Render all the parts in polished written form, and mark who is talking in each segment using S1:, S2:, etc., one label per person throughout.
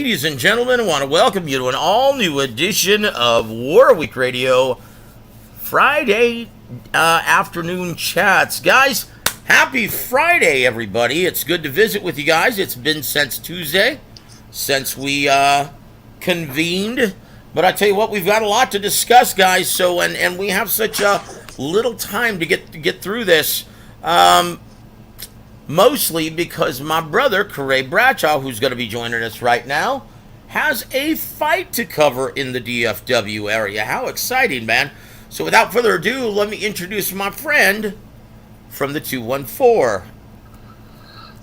S1: ladies and gentlemen, I want to welcome you to an all-new edition of Warwick Radio Friday afternoon chats. Guys, happy Friday, everybody. It's good to visit with you guys. It's been since Tuesday, since we convened. But I tell you what, we've got a lot to discuss, guys. So, and we have such a little time to get through this. Mostly because my brother, Karray Bradshaw, who's going to be joining us right now, has a fight to cover in the DFW area. How exciting, man. So without further ado, let me introduce my friend from the 214.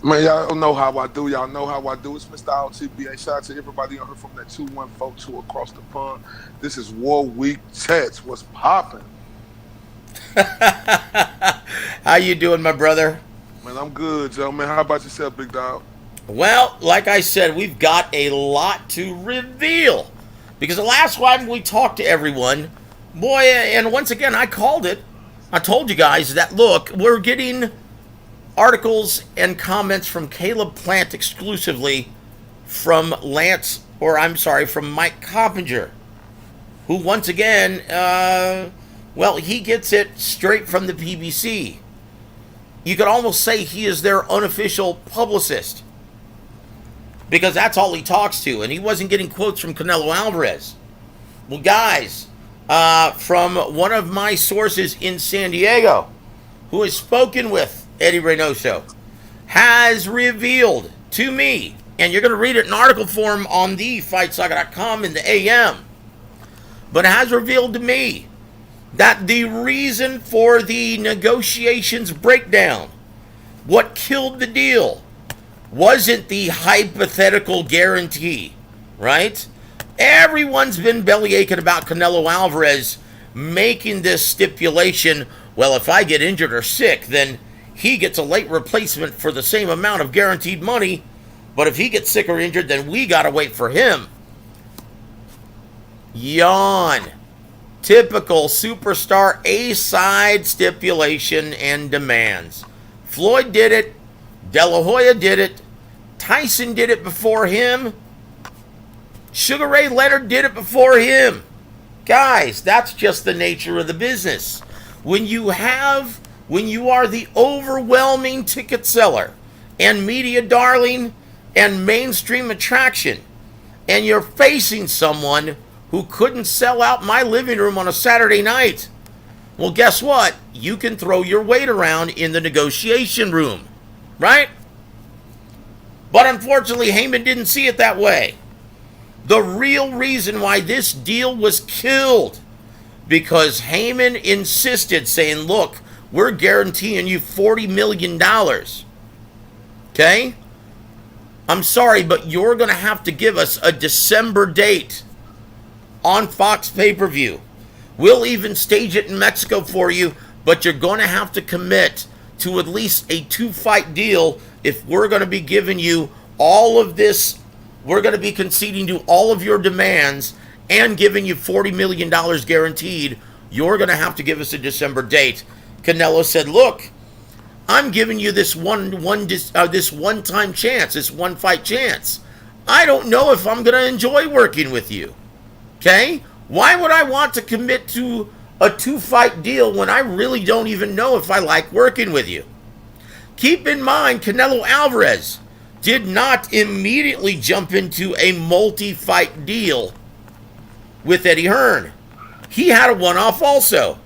S2: Man, y'all know how I do. Y'all know how I do. It's Mr. LTBA. Shout out to everybody on here from that 214 to across the pond. This is War Week Chats. What's popping?
S1: How you doing, my brother?
S2: Man, I'm good, Joe. Man, how about yourself, big dog?
S1: Well, like I said, we've got a lot to reveal. Because the last time we talked to everyone, boy, and once again, I called it. I told you guys that, look, we're getting articles and comments from Caleb Plant exclusively from Mike Coppinger, who once again, he gets it straight from the PBC. You could almost say he is their unofficial publicist, because that's all he talks to, and he wasn't getting quotes from Canelo Alvarez. Well, guys, from one of my sources in San Diego, who has spoken with Eddie Reynoso, has revealed to me, and you're going to read it in article form on the fightsaga.com in the AM, but has revealed to me that the reason for the negotiations breakdown, what killed the deal, wasn't the hypothetical guarantee, right? Everyone's been bellyaching about Canelo Alvarez making this stipulation, well, if I get injured or sick, then he gets a late replacement for the same amount of guaranteed money, but if he gets sick or injured, then we gotta wait for him. Yawn. Typical superstar A-side stipulation and demands. Floyd did it. De La Hoya did it. Tyson did it before him. Sugar Ray Leonard did it before him. Guys, that's just the nature of the business. When you are the overwhelming ticket seller and media darling and mainstream attraction, and you're facing someone who couldn't sell out my living room on a Saturday night, well, guess what? You can throw your weight around in the negotiation room, right? But unfortunately, Haymon didn't see it that way. The real reason why this deal was killed, because Haymon insisted, saying, look, we're guaranteeing you $40 million. Okay? I'm sorry, but you're going to have to give us a December date on Fox pay-per-view. We'll even stage it in Mexico for you, but you're going to have to commit to at least a 2-fight deal if we're going to be giving you all of this. We're going to be conceding to all of your demands and giving you $40 million guaranteed. You're going to have to give us a December date. Canelo said, look, I'm giving you this one-time chance, this one-fight chance. I don't know if I'm going to enjoy working with you. Okay? Why would I want to commit to a 2-fight deal when I really don't even know if I like working with you? Keep in mind, Canelo Alvarez did not immediately jump into a multi-fight deal with Eddie Herron. He had a one-off also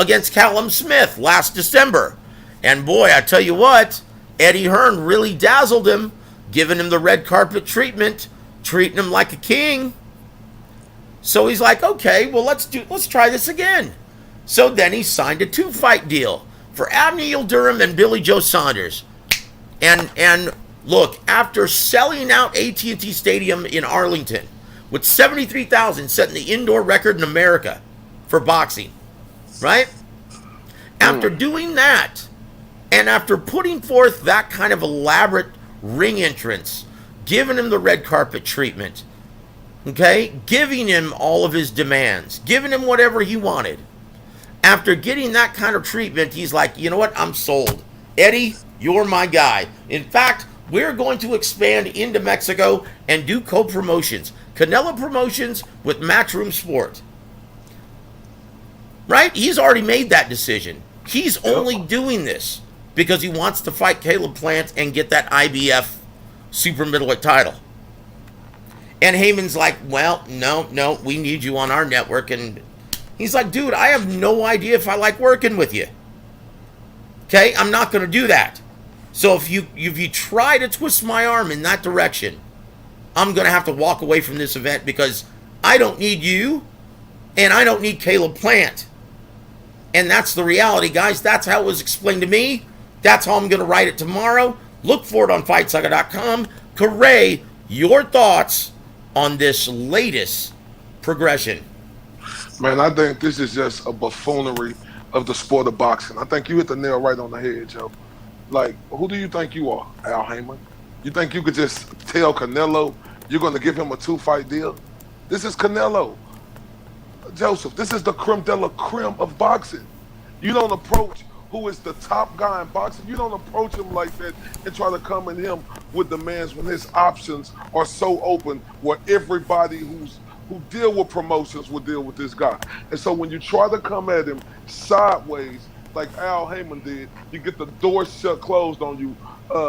S1: against Callum Smith last December. And boy, I tell you what, Eddie Herron really dazzled him, giving him the red carpet treatment, treating him like a king. So he's like, okay, well, let's try this again. So then he signed a 2-fight deal for Abner Yildirim and Billy Joe Saunders. And look, after selling out AT&T Stadium in Arlington with 73,000, setting the indoor record in America for boxing, right? After doing that, and after putting forth that kind of elaborate ring entrance, giving him the red carpet treatment, okay, giving him all of his demands, giving him whatever he wanted. After getting that kind of treatment, he's like, you know what, I'm sold. Eddie, you're my guy. In fact, we're going to expand into Mexico and do co-promotions. Canelo Promotions with Matchroom Sport. Right? He's already made that decision. He's only doing this because he wants to fight Caleb Plant and get that IBF super middleweight title. And Haymon's like, well, no, we need you on our network. And he's like, dude, I have no idea if I like working with you. Okay? I'm not going to do that. So if you try to twist my arm in that direction, I'm going to have to walk away from this event because I don't need you and I don't need Caleb Plant. And that's the reality, guys. That's how it was explained to me. That's how I'm going to write it tomorrow. Look for it on FightSucker.com. Karray, your thoughts on this latest progression?
S2: Man, I think this is just a buffoonery of the sport of boxing. I think you hit the nail right on the head, Joe. Like, who do you think you are, Al Haymon? You think you could just tell Canelo you're going to give him a 2-fight deal? This is Canelo. Joseph, this is the creme de la creme of boxing. You don't approach who is the top guy in boxing. You don't approach him like that and try to come at him with demands when his options are so open where everybody who deal with promotions will deal with this guy. And so when you try to come at him sideways, like Al Haymon did, you get the door closed on you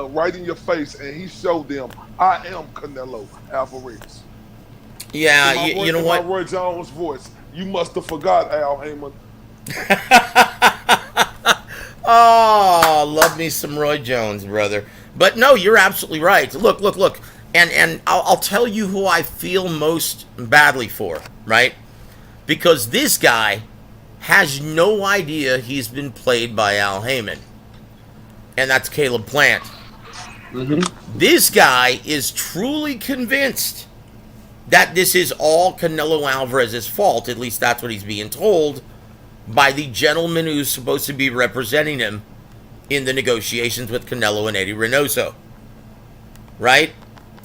S2: right in your face, and he showed them, I am Canelo Alvarez.
S1: Yeah, you know what?
S2: My Roy Jones voice. You must have forgot, Al Haymon.
S1: Oh, love me some Roy Jones, brother. But no, you're absolutely right. Look. And I'll tell you who I feel most badly for, right? Because this guy has no idea he's been played by Al Haymon. And that's Caleb Plant. Mm-hmm. This guy is truly convinced that this is all Canelo Alvarez's fault. At least that's what he's being told by the gentleman who's supposed to be representing him in the negotiations with Canelo and Eddie Reynoso. Right?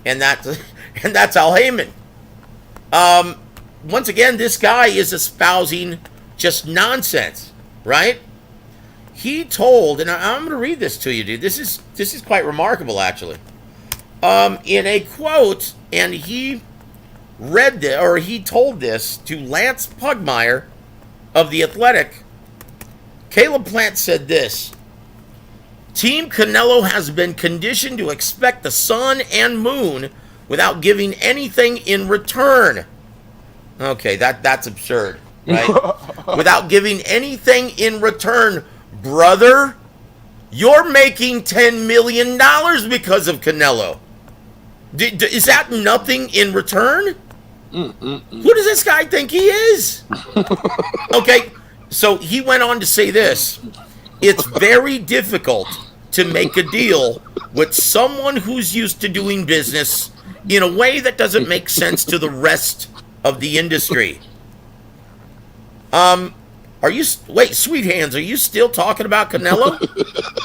S1: And that's Al Haymon. Once again, this guy is espousing just nonsense, right? He told, and I'm going to read this to you, dude. This is quite remarkable, actually. In a quote, and he read this, or he told this to Lance Pugmire of The Athletic. Caleb Plant said this: Team Canelo has been conditioned to expect the sun and moon without giving anything in return. Okay, that's absurd, right? Without giving anything in return, brother. You're making $10 million because of Canelo. Is that nothing in return? Who does this guy think he is? Okay, so he went on to say this: it's very difficult to make a deal with someone who's used to doing business in a way that doesn't make sense to the rest of the industry. Wait, sweet hands, are you still talking about Canelo?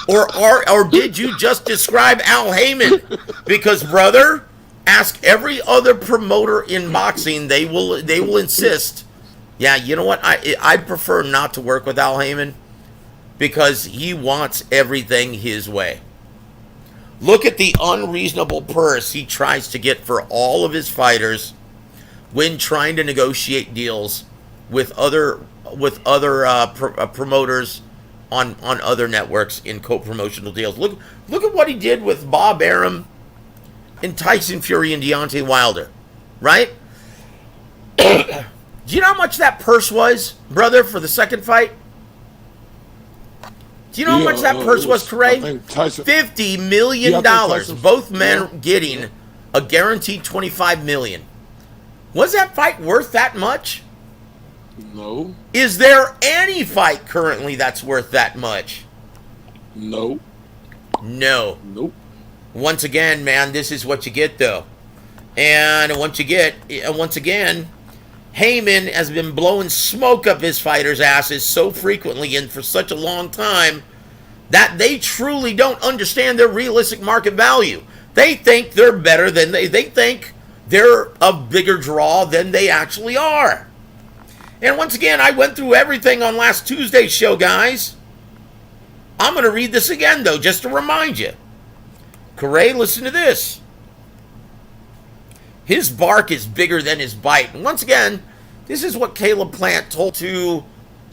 S1: or did you just describe Al Haymon? Because, brother, ask every other promoter in boxing, they will insist. Yeah, you know what? I prefer not to work with Al Haymon because he wants everything his way. Look at the unreasonable purse he tries to get for all of his fighters when trying to negotiate deals with other promoters on other networks in co-promotional deals. Look at what he did with Bob Arum and Tyson Fury and Deontay Wilder, right? Do you know how much that purse was, brother, for the second fight? Do you know how much that purse was, Karray? $50 million. Both men getting a guaranteed $25 million. Was that fight worth that much?
S2: No.
S1: Is there any fight currently that's worth that much?
S2: No.
S1: No.
S2: Nope.
S1: Once again, man, this is what you get, though. And once again, Haymon has been blowing smoke up his fighters' asses so frequently and for such a long time that they truly don't understand their realistic market value. They think they're better than they think they're a bigger draw than they actually are. And once again, I went through everything on last Tuesday's show, guys. I'm going to read this again, though, just to remind you. Karray, listen to this. His bark is bigger than his bite. And once again, this is what Caleb Plant told to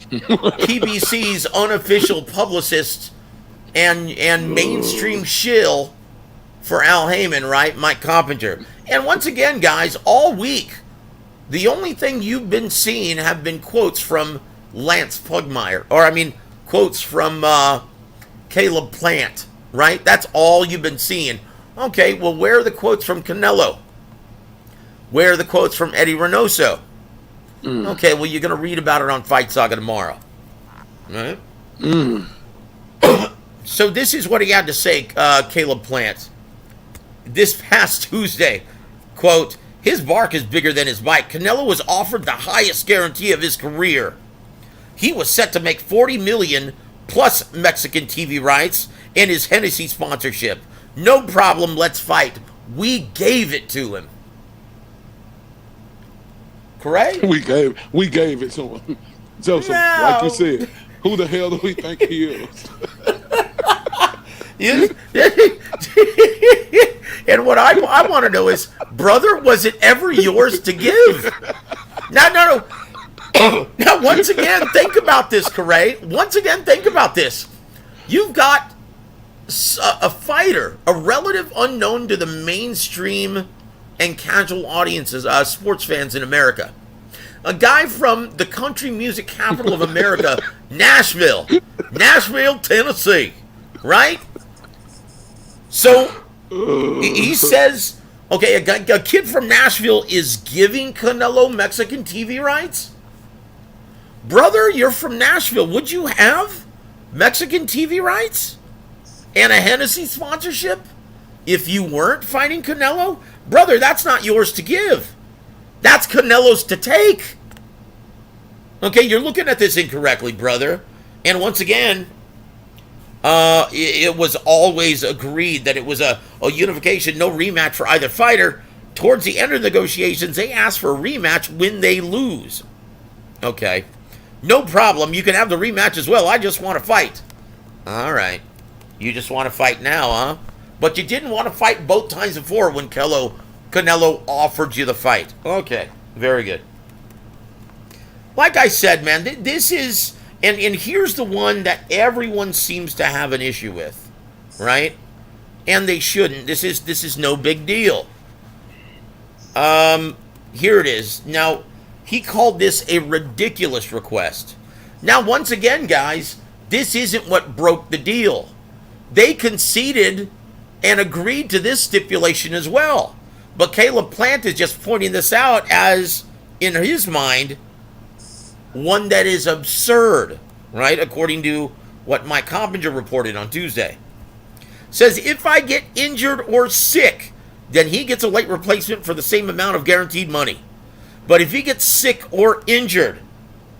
S1: PBC's unofficial publicist and mainstream shill for Al Haymon, right? Mike Coppinger. And once again, guys, all week, the only thing you've been seeing have been quotes from Lance Pugmire. Quotes from Caleb Plant, right? That's all you've been seeing. Okay, well, where are the quotes from Canelo? Where are the quotes from Eddie Reynoso? Okay, well, you're going to read about it on Fight Saga tomorrow. All right? So this is what he had to say, Caleb Plant. This past Tuesday, quote, his bark is bigger than his bite. Canelo was offered the highest guarantee of his career. He was set to make $40 million plus Mexican TV rights and his Hennessy sponsorship. No problem, let's fight. We gave it to him. Correct?
S2: We gave it to him. Joseph, like you said, who the hell do we think he is?
S1: And what I want to know is, brother, was it ever yours to give? No. Now, once again, think about this, Karray. Once again, think about this. You've got a fighter, a relative unknown to the mainstream and casual audiences, sports fans in America. A guy from the country music capital of America, Nashville, Tennessee, right? So he says, okay, a kid from Nashville is giving Canelo Mexican TV rights? Brother, you're from Nashville. Would you have Mexican TV rights and a Hennessy sponsorship if you weren't fighting Canelo? Brother, that's not yours to give. That's Canelo's to take. Okay, you're looking at this incorrectly, brother. And once again, it was always agreed that it was a unification, no rematch for either fighter. Towards the end of the negotiations, they asked for a rematch when they lose. Okay, no problem. You can have the rematch as well. I just want to fight. All right. You just want to fight now, huh? But you didn't want to fight both times before when Canelo offered you the fight. Okay, very good. Like I said, man, this is, and here's the one that everyone seems to have an issue with, right? And they shouldn't. This is no big deal. Here it is. Now, he called this a ridiculous request. Now, once again, guys, this isn't what broke the deal. They conceded and agreed to this stipulation as well. But Caleb Plant is just pointing this out as, in his mind, one that is absurd, right? According to what Mike Coppinger reported on Tuesday. Says, if I get injured or sick, then he gets a late replacement for the same amount of guaranteed money. But if he gets sick or injured,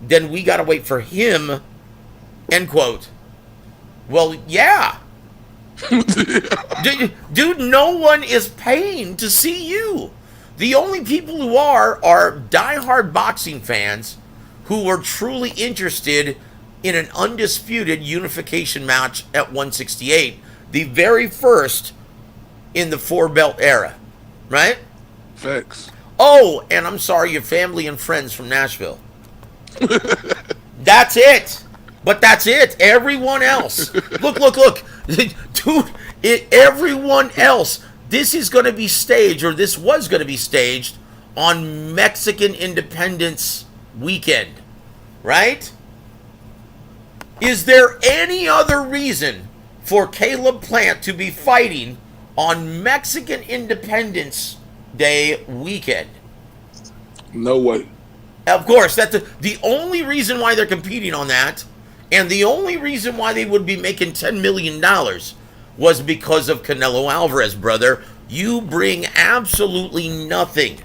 S1: then we got to wait for him, end quote. Well, yeah. Dude, no one is paying to see you. The only people who are diehard boxing fans who were truly interested in an undisputed unification match at 168, the very first in the four-belt era, right?
S2: Facts.
S1: Oh, and I'm sorry, your family and friends from Nashville. That's it. But that's it. Everyone else. Look. Dude, everyone else. This is going to be staged, or this was going to be staged, on Mexican Independence weekend. Right? Is there any other reason for Caleb Plant to be fighting on Mexican Independence Day weekend?
S2: No way.
S1: Of course, that's the only reason why they're competing on that, and the only reason why they would be making $10 million was because of Canelo Alvarez, brother. You bring absolutely nothing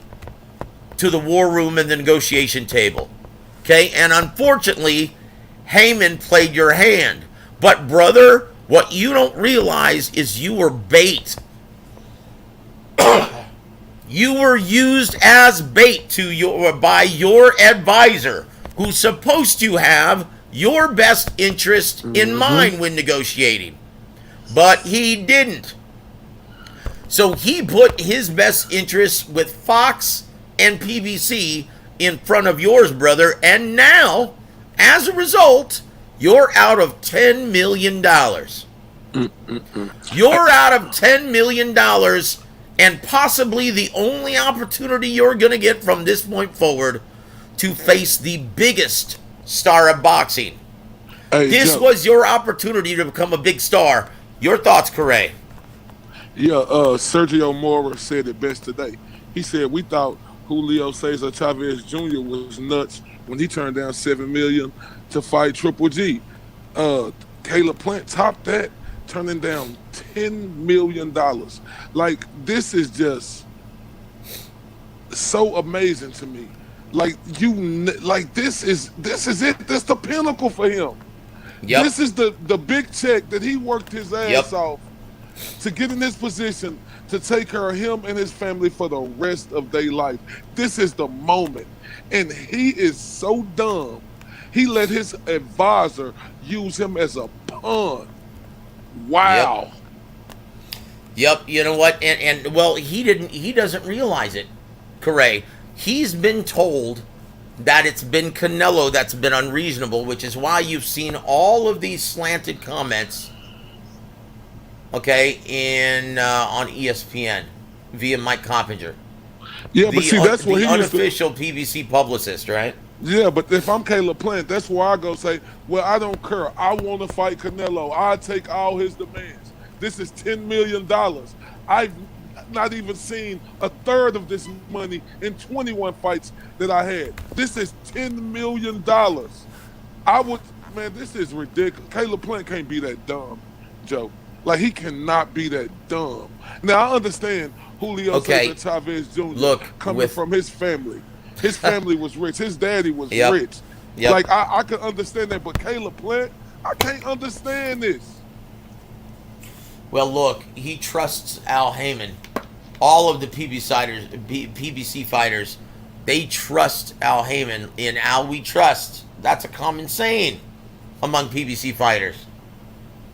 S1: to the war room and the negotiation table. Okay? And unfortunately, Haymon played your hand. But, brother, what you don't realize is you were bait. You were used as bait by your advisor, who's supposed to have your best interest in mind when negotiating. But he didn't. So he put his best interests with Fox and PBC in front of yours, brother. And now, as a result, you're out of $10 million. You're out of $10 million, and possibly the only opportunity you're going to get from this point forward to face the biggest star of boxing.
S2: Hey,
S1: This
S2: Joe.
S1: was your opportunity to become a big star. Your thoughts, Karray?
S2: Yeah, Sergio Mora said it best today. He said we thought Julio Cesar Chavez Jr. was nuts when he turned down $7 million to fight Triple G. Caleb Plant topped that, turning down $10 million. Like, this is just so amazing to me. Like, this is it. That's the pinnacle for him.
S1: Yep.
S2: This is the big check that he worked his ass
S1: Yep.
S2: off to get in this position to take care of him and his family for the rest of their life. This is the moment. And he is so dumb. He let his advisor use him as a pawn. Wow.
S1: Yep, you know what? And well, he doesn't realize it, Karray. He's been told that it's been Canelo that's been unreasonable, which is why you've seen all of these slanted comments, okay, on ESPN via Mike Coppinger.
S2: Yeah, but see, that's what
S1: the
S2: he used to.
S1: unofficial PBC publicist, right?
S2: Yeah, but if I'm Caleb Plant, that's where I go say, well, I don't care. I want to fight Canelo. I take all his demands. This is $10 million. I've not even seen a third of this money in 21 fights that I had. This is $10 million. This is ridiculous. Caleb Plant can't be that dumb, Joe. Like, he cannot be that dumb. Now, I understand Julio Cesar Chavez Jr. coming from his family. His family was rich. His daddy was rich.
S1: Yep.
S2: Like, I could understand that, but Caleb Plant, I can't understand this.
S1: Well, look, he trusts Al Haymon. All of the PBC fighters, they trust Al Haymon. In Al we trust. That's a common saying among PBC fighters.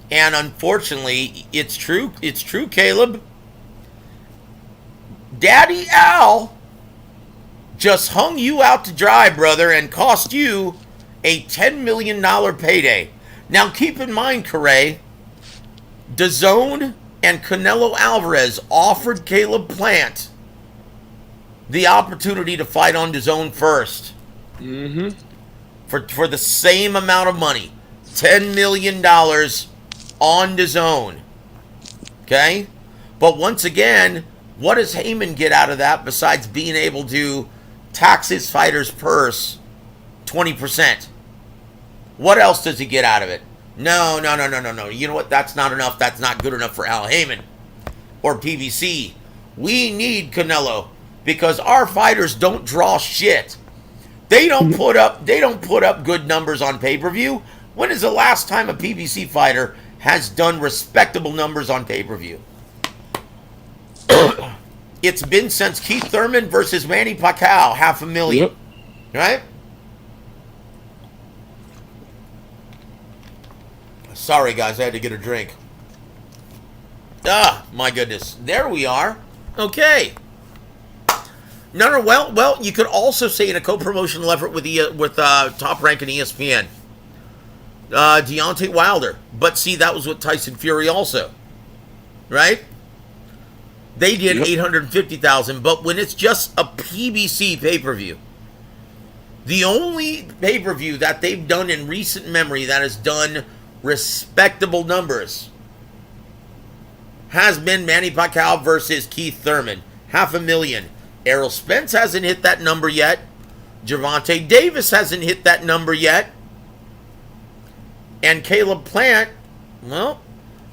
S1: And unfortunately, it's true. It's true, Caleb. Daddy Al just hung you out to dry, brother, and cost you a $10 million payday. Now, keep in mind, Karray, DAZN and Canelo Alvarez offered Caleb Plant the opportunity to fight on DAZN first.
S2: Mm-hmm.
S1: For the same amount of money. $10 million on DAZN. Okay? But once again, what does Haymon get out of that besides being able to tax his fighter's purse 20%? What else does he get out of it? No. You know what? That's not enough. That's not good enough for Al Haymon or PBC. We need Canelo because our fighters don't draw shit. They don't put up good numbers on pay-per-view. When is the last time a PBC fighter has done respectable numbers on pay-per-view? It's been since Keith Thurman versus Manny Pacquiao, $500,000. Yep. Right? Sorry, guys, I had to get a drink. Ah, my goodness. There we are. Okay. No, well, you could also say in a co-promotional effort with Top Rank and ESPN, Deontay Wilder. But see, that was with Tyson Fury also, right? They did $850,000. But when it's just a PBC pay-per-view, the only pay-per-view that they've done in recent memory that has done respectable numbers has been Manny Pacquiao versus Keith Thurman, $500,000. Errol Spence hasn't hit that number yet. Gervonta Davis hasn't hit that number yet. And Caleb Plant, well,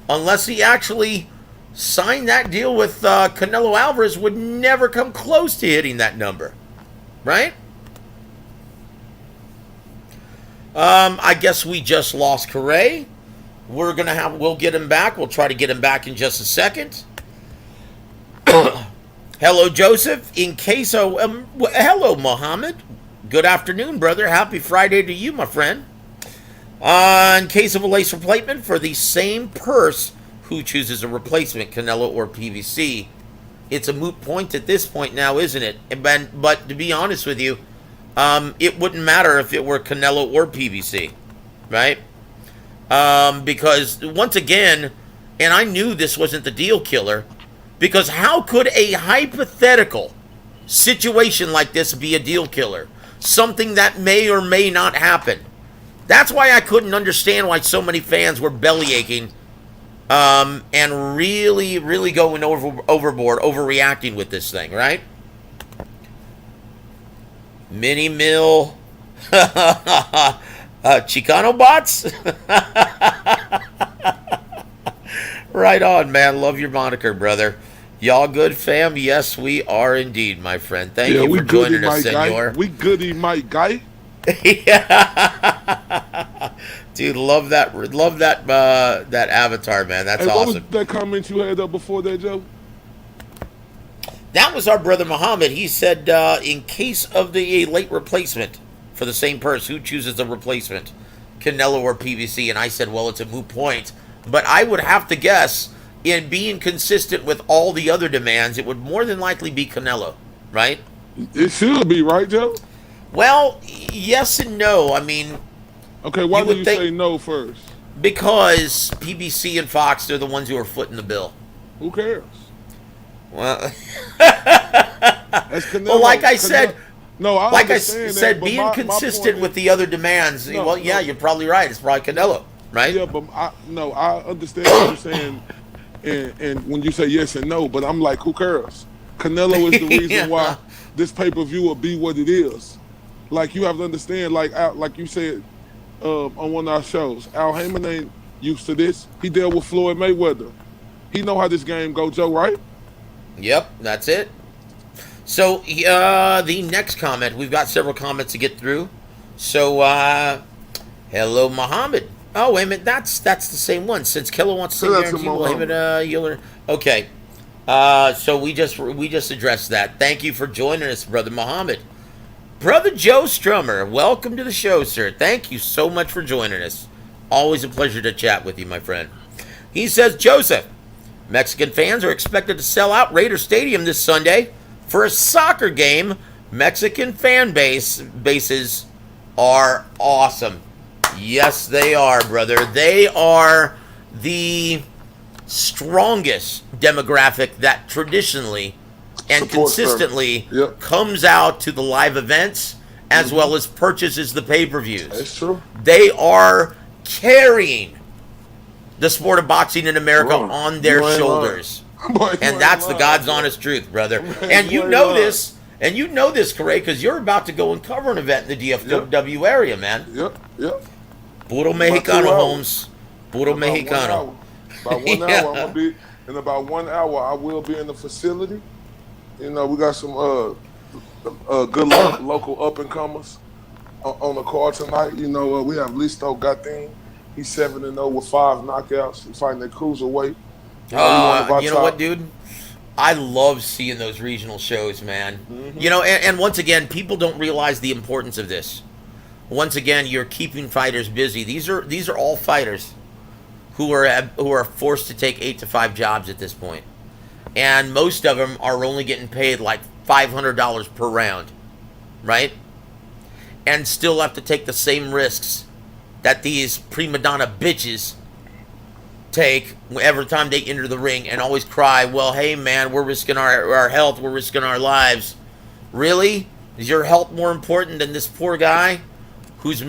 S1: unless he actually signed that deal with Canelo Alvarez, would never come close to hitting that number. Right? I guess we just lost Karray. We'll get him back. We'll try to get him back in just a second. Hello, Joseph. Hello, Mohammed. Good afternoon, brother. Happy Friday to you, my friend. In case of a lace replacement for the same purse, who chooses a replacement, Canelo or PBC? it's a moot point at this point now, isn't it? But to be honest with you, it wouldn't matter if it were Canelo or PBC, right? Because once again, and I knew this wasn't the deal killer, because how could a hypothetical situation like this be a deal killer? Something that may or may not happen. That's why I couldn't understand why so many fans were bellyaking and really, really going overboard, overreacting with this thing, right? Mini Mill, Chicano bots? Right on, man. Love your moniker, brother. Y'all good, fam? Yes, we are indeed, my friend. Thank you for joining us, senor.
S2: We goody, my guy.
S1: Yeah. Dude, love that that avatar, man. That's awesome. What was
S2: that comment you had up before that, Joe?
S1: That was our brother Muhammad. He said, in case of the late replacement for the same person, who chooses the replacement, Canelo or PBC? And I said, well, it's a moot point. But I would have to guess, in being consistent with all the other demands, it would more than likely be Canelo, right?
S2: It should be, right, Joe?
S1: Well, yes and no. I mean...
S2: Okay, why would you say no first?
S1: Because PBC and Fox, they're the ones who are footing the bill.
S2: Who cares?
S1: Well,
S2: well,
S1: like I said,
S2: like I
S1: said, being consistent with the other demands. Well, yeah, you're probably right. It's probably Canelo, right?
S2: Yeah, but I understand what you're saying, and when you say yes and no, but I'm like, who cares? Canelo is the reason why this pay-per-view will be what it is. Like, you have to understand, like you said on one of our shows, Al Haymon ain't used to this. He dealt with Floyd Mayweather. He know how this game go, Joe, right?
S1: Yep, that's it. So, the next comment, we've got several comments to get through. So, hello, Muhammad. Oh, wait a minute, that's the same one. Since Killer wants to guarantee, we'll him you'll okay. So we just addressed that. Thank you for joining us, Brother Muhammad. Brother Joe Strummer, welcome to the show, sir. Thank you so much for joining us. Always a pleasure to chat with you, my friend. He says, Joseph, Mexican fans are expected to sell out Raider Stadium this Sunday for a soccer game. Mexican fan bases are awesome. Yes, they are, brother. They are the strongest demographic that traditionally and consistently comes out to the live events as well as purchases the pay-per-views.
S2: That's true.
S1: They are carrying the sport of boxing in America on their shoulders. And that's the God's honest truth, brother. And you know this, Karray, because you're about to go and cover an event in the DFW area, man.
S2: Yep.
S1: Puro Mexicano, Holmes. Puro Mexicano.
S2: About 1 hour, I'm gonna be in about 1 hour. I will be in the facility. You know, we got some good local up and comers on the card tonight. You know, we have Listo Gatin. He's 7-0 with 5 knockouts. He's fighting at cruiserweight.
S1: You know what, dude? I love seeing those regional shows, man. You know, and once again, people don't realize the importance of this. Once again, you're keeping fighters busy. These are all fighters who are forced to take 8 to 5 jobs at this point. And most of them are only getting paid like $500 per round, right? And still have to take the same risks that these prima donna bitches take every time they enter the ring and always cry, well, hey, man, we're risking our health, we're risking our lives. Really? Is your health more important than this poor guy who's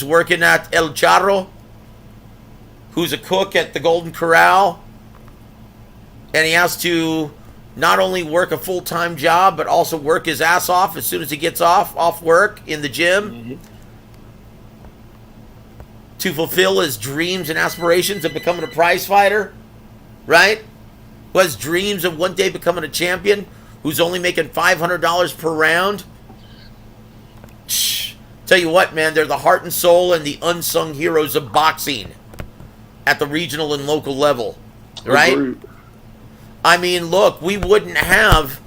S1: working at El Charro, who's a cook at the Golden Corral, and he has to not only work a full-time job, but also work his ass off as soon as he gets off work in the gym to fulfill his dreams and aspirations of becoming a prize fighter, right? Who has dreams of one day becoming a champion, who's only making $500 per round. Tell you what, man, they're the heart and soul and the unsung heroes of boxing at the regional and local level, right?
S2: Agreed.
S1: I mean, look, we wouldn't have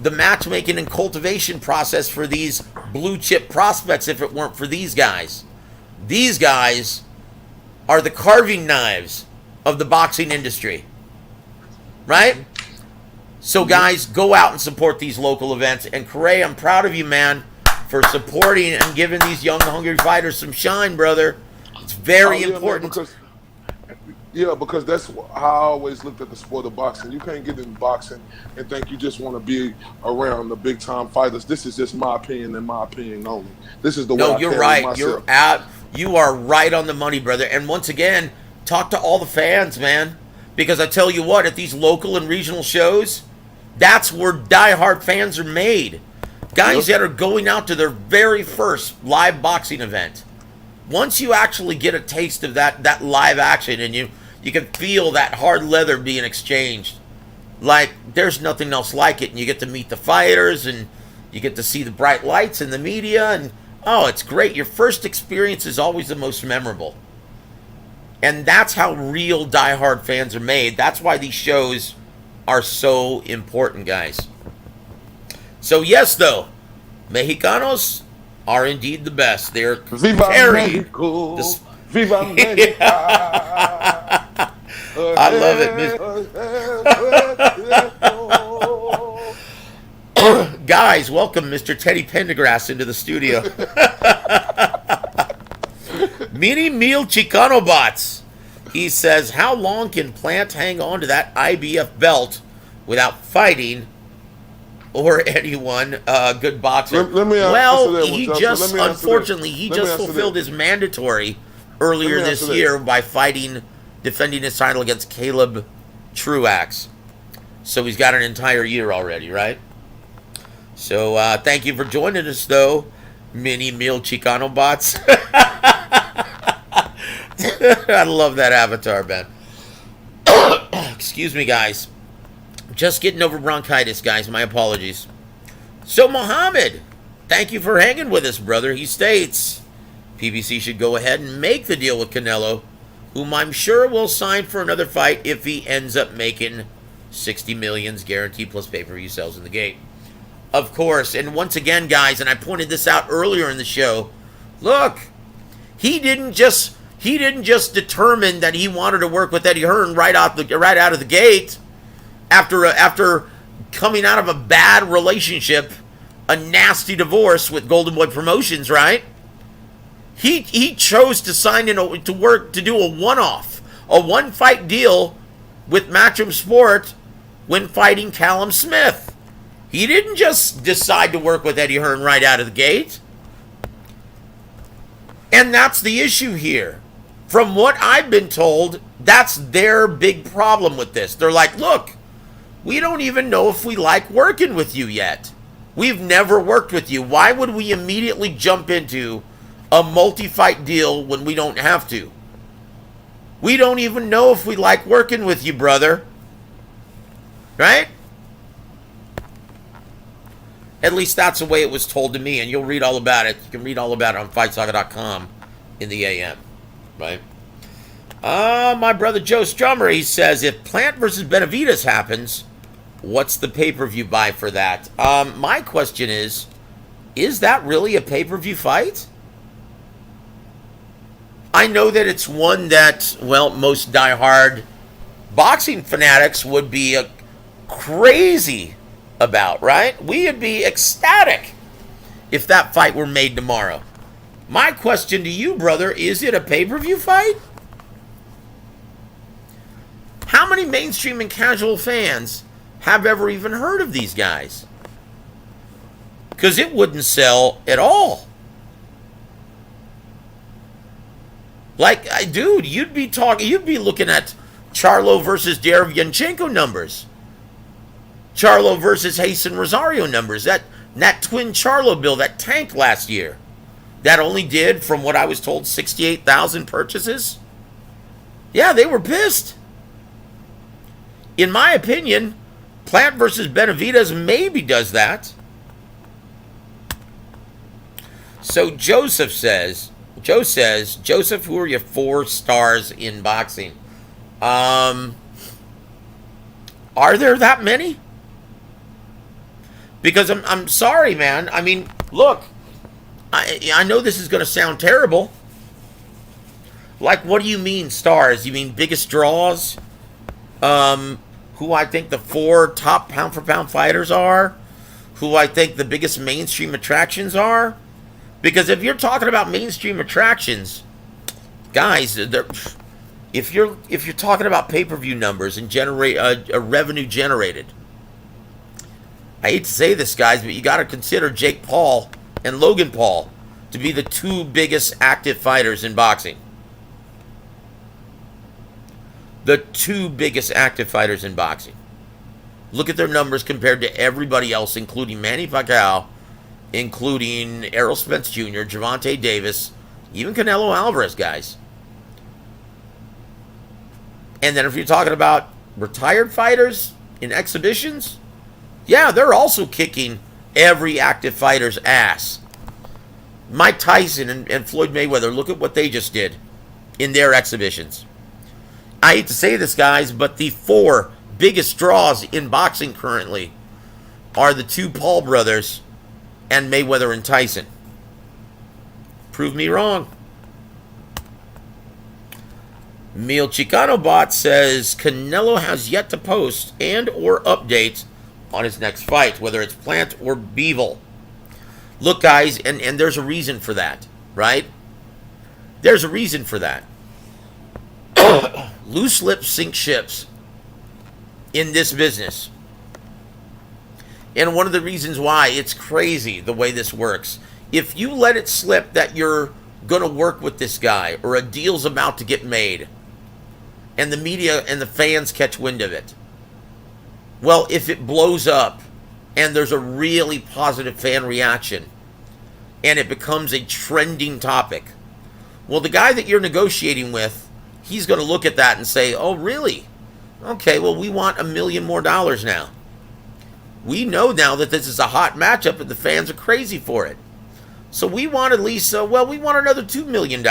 S1: the matchmaking and cultivation process for these blue chip prospects if it weren't for these guys. These guys are the carving knives of the boxing industry, right? So, guys, go out and support these local events. And, Karray, I'm proud of you, man, for supporting and giving these young, hungry fighters some shine, brother. It's very important.
S2: Man, because that's how I always looked at the sport of boxing. You can't get in boxing and think you just want to be around the big-time fighters. This is just my opinion and my opinion only. This is the way I
S1: you're
S2: carry
S1: right.
S2: myself.
S1: You are right on the money, brother. And once again, talk to all the fans, man. Because I tell you what, at these local and regional shows, that's where diehard fans are made. Guys that are going out to their very first live boxing event. Once you actually get a taste of that live action and you can feel that hard leather being exchanged, like there's nothing else like it. And you get to meet the fighters and you get to see the bright lights in the media. And, oh, it's great. Your first experience is always the most memorable. And that's how real diehard fans are made. That's why these shows are so important, guys. So yes, though, Mexicanos are indeed the best. They're
S2: Viva Mexico. Viva Mexico.
S1: I love it. Guys, welcome Mr. Teddy Pendergrass into the studio. Mini Meal Chicano Bots. He says, how long can Plant hang on to that IBF belt without fighting or anyone good boxer? He just fulfilled his mandatory earlier this year by defending his title against Caleb Truax. So he's got an entire year already, right? So thank you for joining us, though, Mini Meal Chicano Bots. I love that avatar, man. Excuse me, guys. Just getting over bronchitis, guys. My apologies. So, Mohammed, thank you for hanging with us, brother. He states, PBC should go ahead and make the deal with Canelo, whom I'm sure will sign for another fight if he ends up making 60 millions guaranteed plus pay-per-view sales in the gate. Of course, and once again, guys, and I pointed this out earlier in the show, look, he didn't just determine that he wanted to work with Eddie Herron right out of the gate after coming out of a bad relationship, a nasty divorce with Golden Boy Promotions, right? He chose to sign in to do a one-fight deal with Matchroom Sport when fighting Callum Smith. He didn't just decide to work with Eddie Herron right out of the gate. And that's the issue here. From what I've been told, that's their big problem with this. They're like, look, we don't even know if we like working with you yet. We've never worked with you. Why would we immediately jump into a multi-fight deal when we don't have to? We don't even know if we like working with you, brother. Right? At least that's the way it was told to me, and you'll read all about it. You can read all about it on FightSaga.com in the AM. Right? My brother Joe Strummer, he says, if Plant versus Benavidez happens, what's the pay-per-view buy for that? My question is that really a pay-per-view fight? I know that it's one that, well, most diehard boxing fanatics would be crazy about, right? We would be ecstatic if that fight were made tomorrow. My question to you, brother, is it a pay-per-view fight? How many mainstream and casual fans have ever even heard of these guys? Because it wouldn't sell at all. Like, dude, you'd be looking at Charlo versus Derevyanchenko numbers. Charlo versus Jason Rosario numbers. That twin Charlo bill that tanked last year. That only did, from what I was told, 68,000 purchases. Yeah, they were pissed. In my opinion, Plant versus Benavidez maybe does that. So Joseph says, Joseph, who are your 4 stars in boxing? Are there that many? Because I'm sorry, man. I mean, look, I know this is going to sound terrible. Like, what do you mean stars? You mean biggest draws? who I think the 4 top pound-for-pound fighters are, who I think the biggest mainstream attractions are. Because if you're talking about mainstream attractions, guys, if you're talking about pay-per-view numbers and generate a revenue generated, I hate to say this, guys, but you got to consider Jake Paul and Logan Paul to be the 2 biggest active fighters in boxing. The 2 biggest active fighters in boxing. Look at their numbers compared to everybody else, including Manny Pacquiao, including Errol Spence Jr., Gervonta Davis, even Canelo Alvarez, guys. And then if you're talking about retired fighters in exhibitions, yeah, they're also kicking every active fighter's ass. Mike Tyson and Floyd Mayweather, look at what they just did in their exhibitions. I hate to say this, guys, but the 4 biggest draws in boxing currently are the 2 Paul brothers and Mayweather and Tyson. Prove me wrong. Mil Chicano Bot says Canelo has yet to post and or update on his next fight, whether it's Plant or Bivol. Look, guys, and there's a reason for that, right? There's a reason for that. Loose lips sink ships in this business. And one of the reasons why it's crazy the way this works, if you let it slip that you're going to work with this guy or a deal's about to get made, and the media and the fans catch wind of it, well, if it blows up and there's a really positive fan reaction and it becomes a trending topic, well, the guy that you're negotiating with, he's going to look at that and say, oh, really? Okay, well, we want $1 million more now. We know now that this is a hot matchup and the fans are crazy for it. So we want at least, we want another $2 million.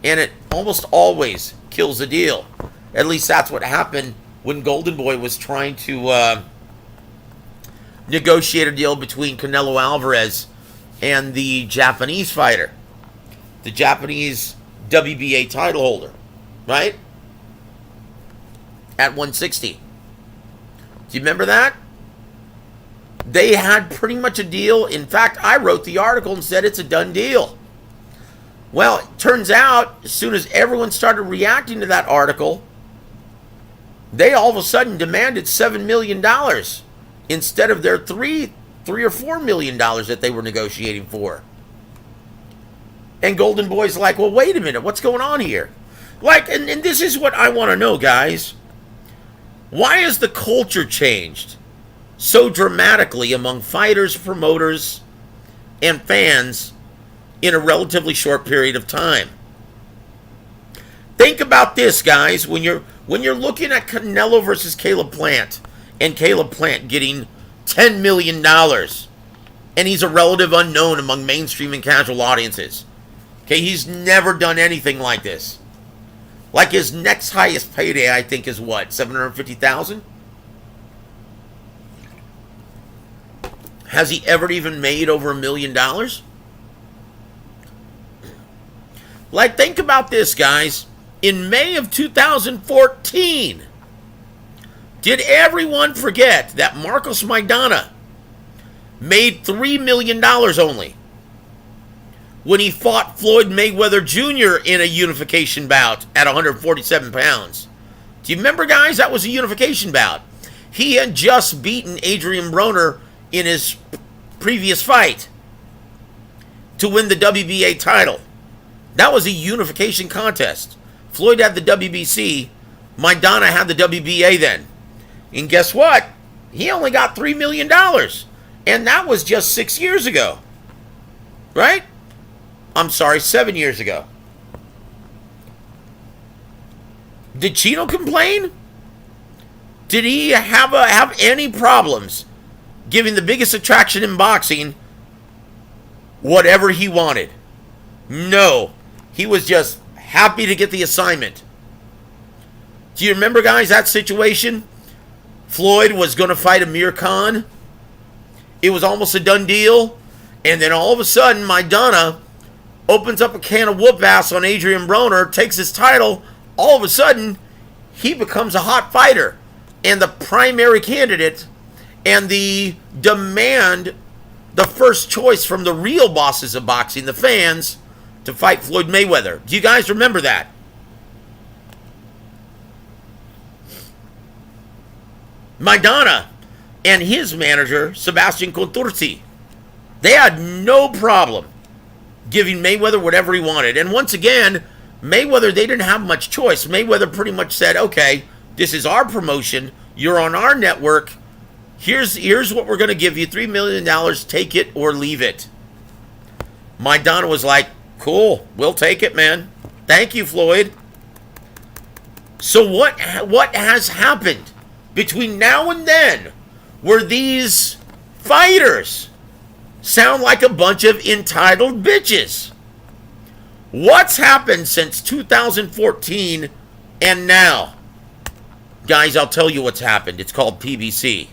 S1: And it almost always kills the deal. At least that's what happened when Golden Boy was trying to negotiate a deal between Canelo Alvarez and the Japanese fighter. The Japanese WBA title holder, right? At 160. Do you remember that? They had pretty much a deal. In fact, I wrote the article and said it's a done deal. Well, it turns out, as soon as everyone started reacting to that article, they all of a sudden demanded $7 million instead of their $3 or $4 million that they were negotiating for. And Golden Boy's like, well, wait a minute, what's going on here? Like, and this is what I want to know, guys. Why has the culture changed so dramatically among fighters, promoters, and fans in a relatively short period of time? Think about this, guys. When you're looking at Canelo versus Caleb Plant, and Caleb Plant getting $10 million, and he's a relative unknown among mainstream and casual audiences. Okay, he's never done anything like this. Like his next highest payday, I think, is what, $750,000? Has he ever even made over $1 million? Like, think about this, guys. In May of 2014, did everyone forget that Marcos Maidana made $3 million only when he fought Floyd Mayweather Jr. in a unification bout at 147 pounds? Do you remember, guys? That was a unification bout. He had just beaten Adrian Broner in his previous fight to win the WBA title. That was a unification contest. Floyd had the WBC. Maidana had the WBA then. And guess what? He only got $3 million. And that was just 6 years ago. Right? I'm sorry, 7 years ago. Did Chino complain? Did he have any problems giving the biggest attraction in boxing whatever he wanted? No. He was just happy to get the assignment. Do you remember, guys, that situation? Floyd was going to fight Amir Khan. It was almost a done deal. And then all of a sudden, Maidana opens up a can of whoop ass on Adrian Broner, takes his title. All of a sudden, he becomes a hot fighter and the primary candidate and the demand, the first choice from the real bosses of boxing, the fans, to fight Floyd Mayweather. Do you guys remember that? Maidana and his manager, Sebastian Contursi, they had no problem giving Mayweather whatever he wanted. And once again, Mayweather, they didn't have much choice. Mayweather pretty much said, okay, this is our promotion. You're on our network. Here's what we're going to give you, $3 million. Take it or leave it. Maidana was like, cool, we'll take it, man. Thank you, Floyd. So what has happened between now and then where these fighters sound like a bunch of entitled bitches? What's happened since 2014 and now? Guys, I'll tell you what's happened. It's called PBC.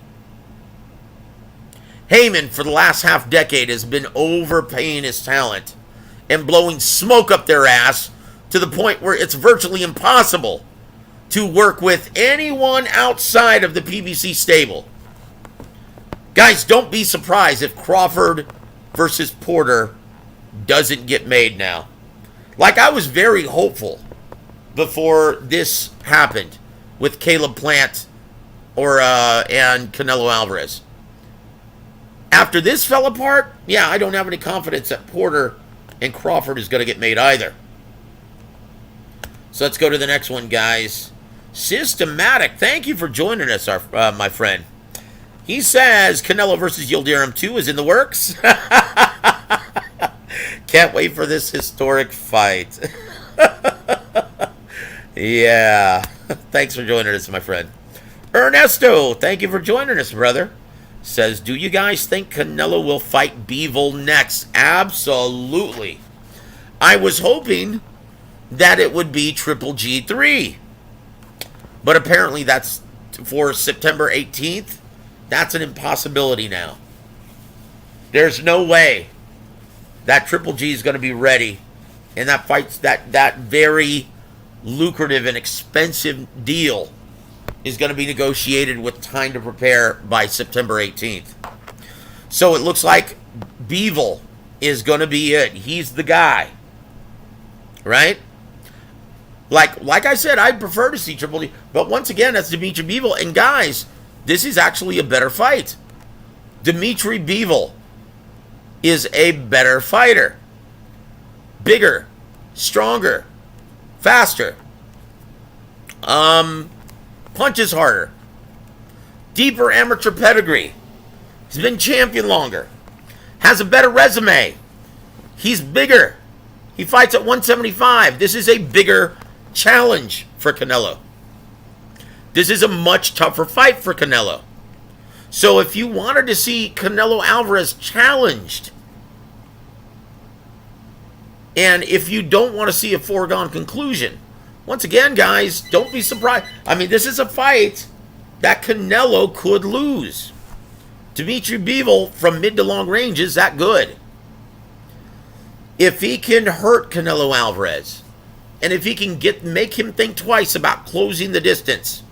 S1: Haymon, for the last half decade, has been overpaying his talent and blowing smoke up their ass to the point where it's virtually impossible to work with anyone outside of the PBC stable. Guys, don't be surprised if Crawford versus Porter doesn't get made now. Like, I was very hopeful before this happened with Caleb Plant and Canelo Alvarez. After this fell apart, yeah, I don't have any confidence that Porter and Crawford is going to get made either. So let's go to the next one, guys. Systematic, thank you for joining us, my friend. He says Canelo versus Yildirim 2 is in the works. Can't wait for this historic fight. Yeah. Thanks for joining us, my friend. Ernesto, thank you for joining us, brother. Says, do you guys think Canelo will fight Bivol next? Absolutely. I was hoping that it would be Triple G3. But apparently that's for September 18th. That's an impossibility now. There's no way that Triple G is going to be ready. And that fight's that very lucrative and expensive deal is going to be negotiated with time to prepare by September 18th. So it looks like Bivol is going to be it. He's the guy. Right? Like I said, I'd prefer to see Triple G. But once again, that's Dimitri Bivol. And guys, this is actually a better fight. Dimitri Bivol is a better fighter. Bigger. Stronger. Faster. Punches harder. Deeper amateur pedigree. He's been champion longer. Has a better resume. He's bigger. He fights at 175. This is a bigger challenge for Canelo. This is a much tougher fight for Canelo. So if you wanted to see Canelo Alvarez challenged, and if you don't want to see a foregone conclusion, once again, guys, don't be surprised. I mean, this is a fight that Canelo could lose. Dimitri Bivol from mid to long range is that good. If he can hurt Canelo Alvarez, and if he can make him think twice about closing the distance,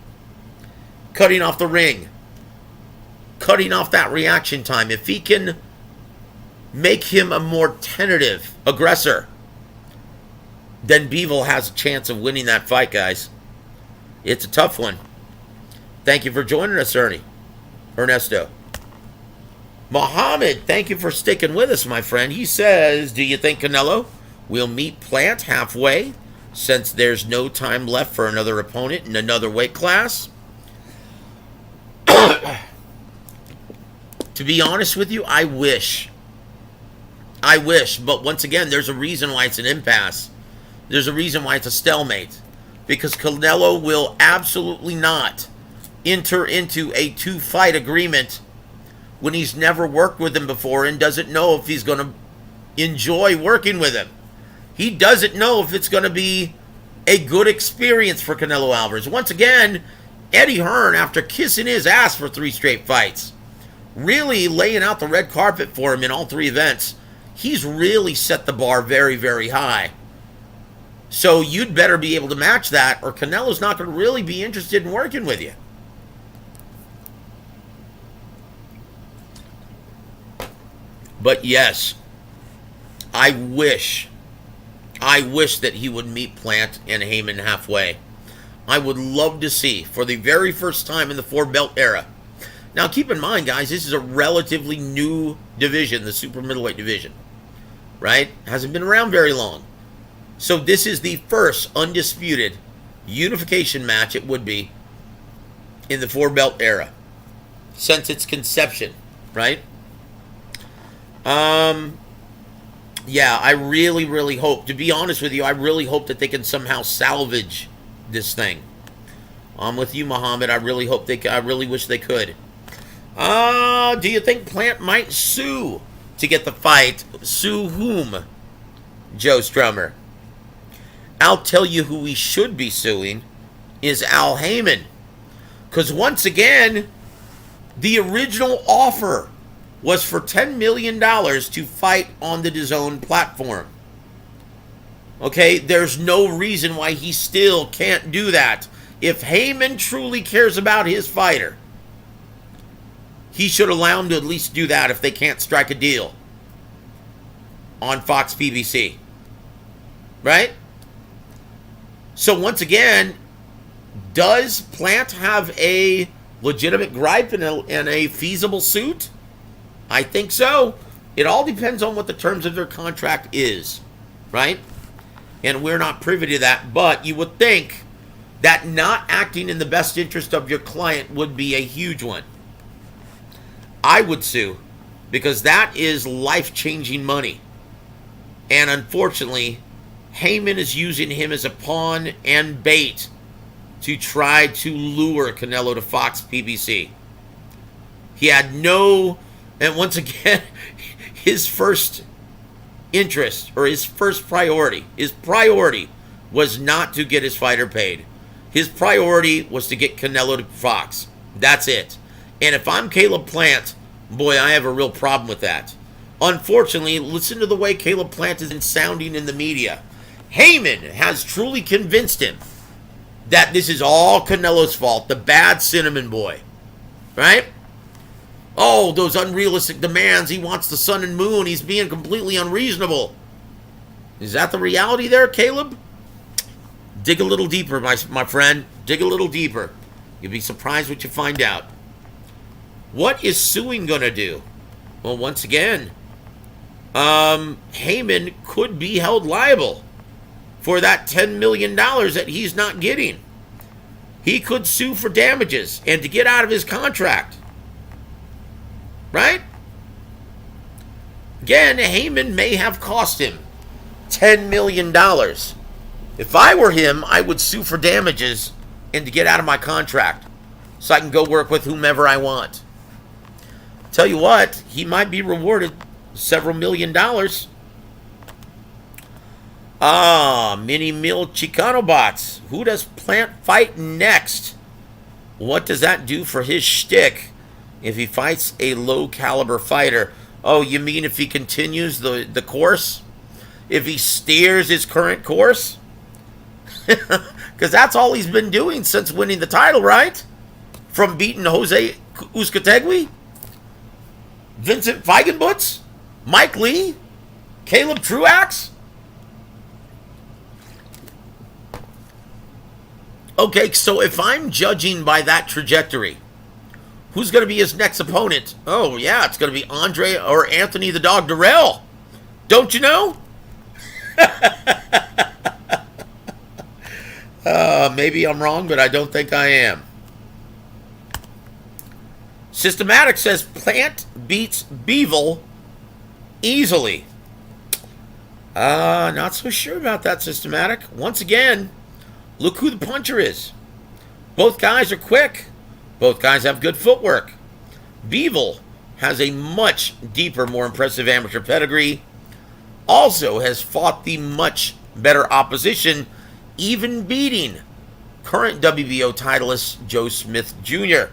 S1: cutting off the ring, cutting off that reaction time, if he can make him a more tentative aggressor, then Bivol has a chance of winning that fight, guys. It's a tough one. Thank you for joining us, Ernesto. Mohammed, thank you for sticking with us, my friend. He says, do you think Canelo will meet Plant halfway since there's no time left for another opponent in another weight class? To be honest with you, I wish. But once again, there's a reason why it's an impasse. There's a reason why it's a stalemate. Because Canelo will absolutely not enter into a two-fight agreement when he's never worked with him before and doesn't know if he's going to enjoy working with him. He doesn't know if it's going to be a good experience for Canelo Alvarez. Once again, Eddie Hearn, after kissing his ass for 3 straight fights, really laying out the red carpet for him in all 3 events, he's really set the bar very, very high. So you'd better be able to match that, or Canelo's not going to really be interested in working with you. But yes, I wish that he would meet Plant and Haymon halfway. I would love to see, for the very first time in the four-belt era. Now, keep in mind, guys, this is a relatively new division, the super middleweight division, right? Hasn't been around very long. So this is the first undisputed unification match, it would be, in the four-belt era since its conception, right? Yeah, I really, really hope, to be honest with you, I really hope that they can somehow salvage this thing. I'm with you, Muhammad. I really wish they could. Do you think Plant might sue to get the fight? Sue whom? Joe Strummer. I'll tell you who we should be suing is Al Haymon. Because once again, the original offer was for $10 million to fight on the DAZN platform. Okay, there's no reason why he still can't do that. If Haymon truly cares about his fighter, he should allow him to at least do that if they can't strike a deal on Fox PBC. Right? So once again, does Plant have a legitimate gripe and a feasible suit? I think so. It all depends on what the terms of their contract is, right? And we're not privy to that, but you would think that not acting in the best interest of your client would be a huge one. I would sue, because that is life-changing money. And unfortunately, Haymon is using him as a pawn and bait to try to lure Canelo to Fox PBC. He had no... And once again, his first interest, or his first priority, was not to get his fighter paid. His priority was to get Canelo to Fox. That's it. And if I'm Caleb Plant, boy, I have a real problem with that. Unfortunately, listen to the way Caleb Plant is sounding in the media. Haymon has truly convinced him that this is all Canelo's fault, the bad cinnamon boy. Right? Oh, those unrealistic demands. He wants the sun and moon. He's being completely unreasonable. Is that the reality there, Caleb? Dig a little deeper, my friend. Dig a little deeper. You'll be surprised what you find out. What is suing going to do? Well, once again, Haymon could be held liable for that $10 million that he's not getting. He could sue for damages and to get out of his contract. Right? Again, Haymon may have cost him $10 million. If I were him, I would sue for damages and to get out of my contract so I can go work with whomever I want. Tell you what, he might be rewarded several $1 million. Mini Mill Chicano Bots. Who does Plant fight next? What does that do for his shtick if he fights a low-caliber fighter? Oh, you mean if he continues the course? If he steers his current course? Because that's all he's been doing since winning the title, right? From beating Jose Uzcategui, Vincent Feigenbutz, Mike Lee, Caleb Truax. Okay, so if I'm judging by that trajectory, who's going to be his next opponent? Oh, yeah, it's going to be Andre or Anthony the Dog Durrell. Don't you know? Maybe I'm wrong, but I don't think I am. Systematic says Plant beats Bivol easily. Not so sure about that, Systematic. Once again, look who the puncher is. Both guys are quick. Both guys have good footwork. Bivol has a much deeper, more impressive amateur pedigree. Also has fought the much better opposition, even beating current WBO titleist Joe Smith Jr.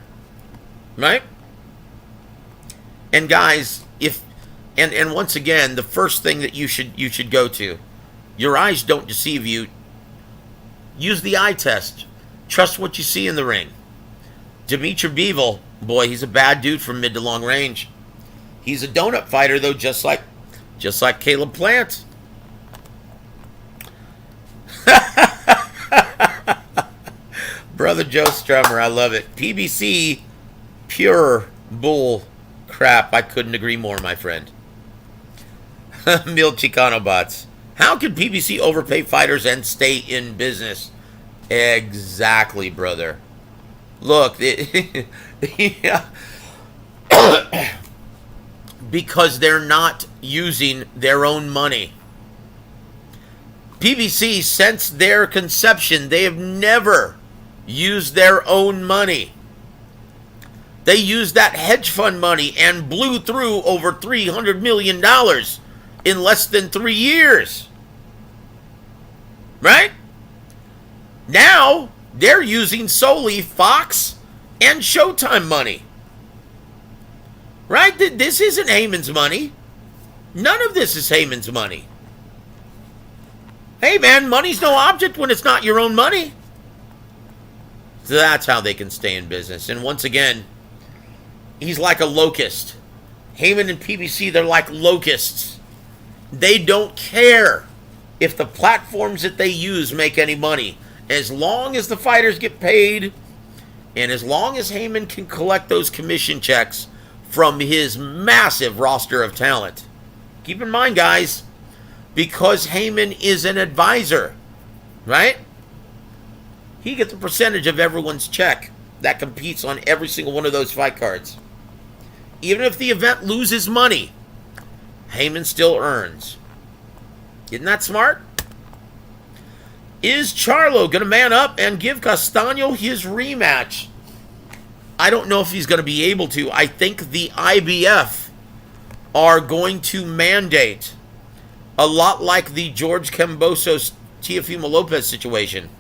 S1: Right? And guys, and once again, the first thing that you should go to, your eyes don't deceive you. Use the eye test. Trust what you see in the ring. Dimitri Bivol, boy, he's a bad dude from mid to long range. He's a donut fighter, though, just like Caleb Plant. Brother Joe Strummer, I love it. PBC, pure bull crap. I couldn't agree more, my friend. Mil Chicano bots. How can PBC overpay fighters and stay in business? Exactly, brother. Look, yeah. Because they're not using their own money. PBC, since their conception, they have never used their own money. They used that hedge fund money and blew through over $300 million in less than 3 years. Right? Now, they're using solely Fox and Showtime money. Right? This isn't Haymon's money. None of this is Haymon's money. Hey, man, money's no object when it's not your own money. So that's how they can stay in business. And once again, he's like a locust. Haymon and PBC, they're like locusts. They don't care if the platforms that they use make any money. As long as the fighters get paid, and as long as Haymon can collect those commission checks from his massive roster of talent. Keep in mind, guys, because Haymon is an advisor, right? He gets a percentage of everyone's check that competes on every single one of those fight cards. Even if the event loses money, Haymon still earns. Isn't that smart? Is Charlo going to man up and give Castaño his rematch? I don't know if he's going to be able to. I think the IBF are going to mandate, a lot like the George Kambosos Teofimo Lopez situation.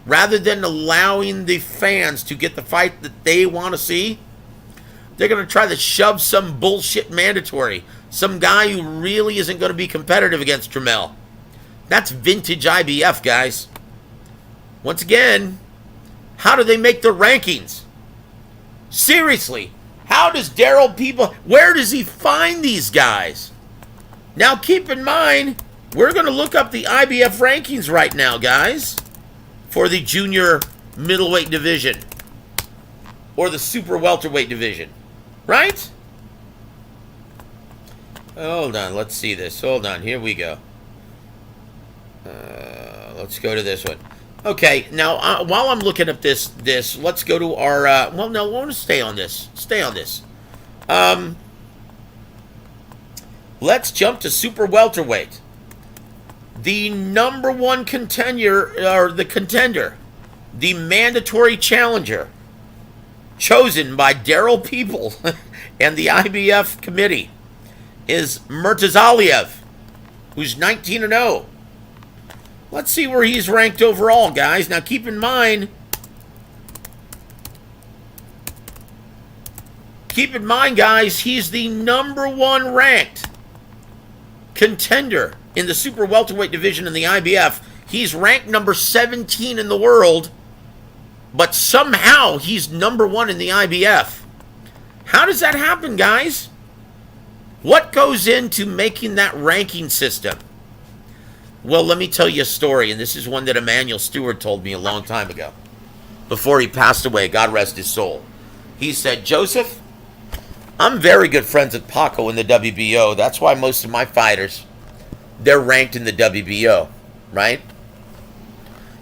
S1: Rather than allowing the fans to get the fight that they want to see, they're going to try to shove some bullshit mandatory. Some guy who really isn't going to be competitive against Tramel. That's vintage IBF, guys. Once again, how do they make the rankings? Seriously, how does Daryl People, where does he find these guys? Now keep in mind, we're going to look up the IBF rankings right now, guys, for the junior middleweight division or the super welterweight division, right? Hold on, let's see this. Hold on, here we go. Let's go to this one. Okay, now while I'm looking at this, let's go to our. Well, no, I want to stay on this. Stay on this. Let's jump to super welterweight. The number one contender, or the contender, the mandatory challenger, chosen by Daryl People and the IBF committee, is Murtazaliev, who's 19-0. Let's see where he's ranked overall, guys. Now, keep in mind, guys, he's the number one ranked contender in the super welterweight division in the IBF. He's ranked number 17 in the world, but somehow he's number one in the IBF. How does that happen, guys? What goes into making that ranking system? Well, let me tell you a story, and this is one that Emmanuel Stewart told me a long time ago, before he passed away, God rest his soul. He said, Joseph, I'm very good friends with Paco in the WBO. That's why most of my fighters, they're ranked in the WBO, right?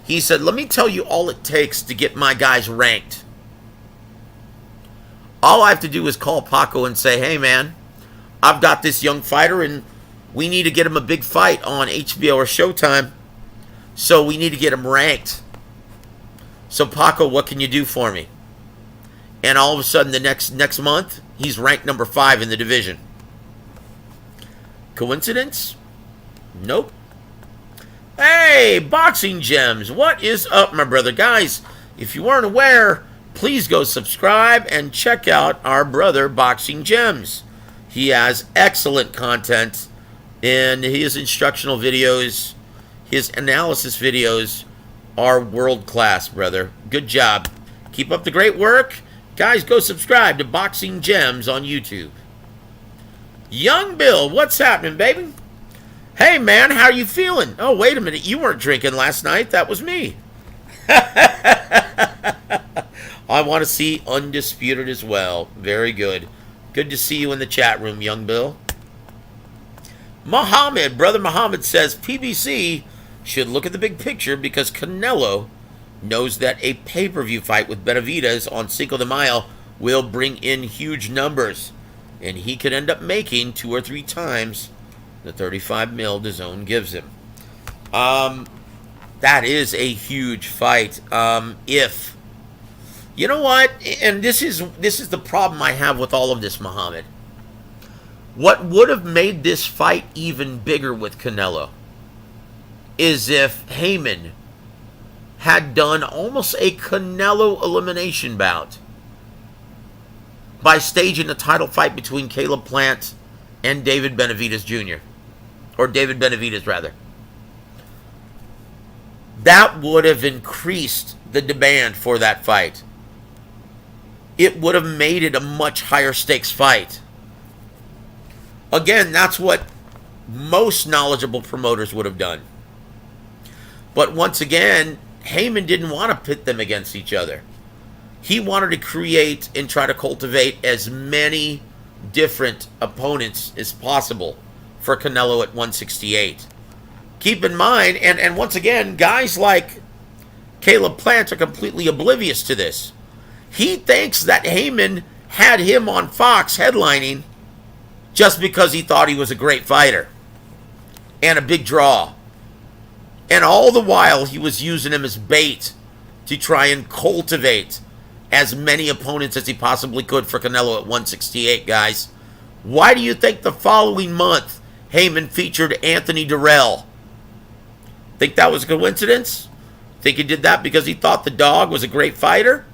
S1: He said, let me tell you all it takes to get my guys ranked. All I have to do is call Paco and say, hey, man, I've got this young fighter, and we need to get him a big fight on HBO or Showtime, so we need to get him ranked. So, Paco, what can you do for me? And all of a sudden, the next month, he's ranked number 5 in the division. Coincidence? Nope. Hey, Boxing Gems, what is up, my brother? Guys, if you weren't aware, please go subscribe and check out our brother, Boxing Gems. He has excellent content in his instructional videos, his analysis videos are world class, brother. Good job. Keep up the great work. Guys, go subscribe to Boxing Gems on YouTube. Young Bill, what's happening, baby? Hey, man, how you feeling? Oh, wait a minute. You weren't drinking last night. That was me. I want to see Undisputed as well. Very good. Good to see you in the chat room, Young Bill. Muhammad, Brother Muhammad says, PBC should look at the big picture because Canelo knows that a pay-per-view fight with Benavidez on Cinco de Mayo will bring in huge numbers, and he could end up making 2 or 3 times the 35 mil DAZN gives him. That is a huge fight. If you know what, and this is the problem I have with all of this, Muhammad. What would have made this fight even bigger with Canelo is if Haymon had done almost a Canelo elimination bout by staging a title fight between Caleb Plant and David Benavidez Jr. Or David Benavidez, rather. That would have increased the demand for that fight. It would have made it a much higher stakes fight. Again, that's what most knowledgeable promoters would have done. But once again, Haymon didn't want to pit them against each other. He wanted to create and try to cultivate as many different opponents as possible for Canelo at 168. Keep in mind, and once again, guys like Caleb Plant are completely oblivious to this. He thinks that Haymon had him on Fox headlining just because he thought he was a great fighter and a big draw. And all the while, he was using him as bait to try and cultivate as many opponents as he possibly could for Canelo at 168, guys. Why do you think the following month Haymon featured Anthony Durrell? Think that was a coincidence? Think he did that because he thought the dog was a great fighter?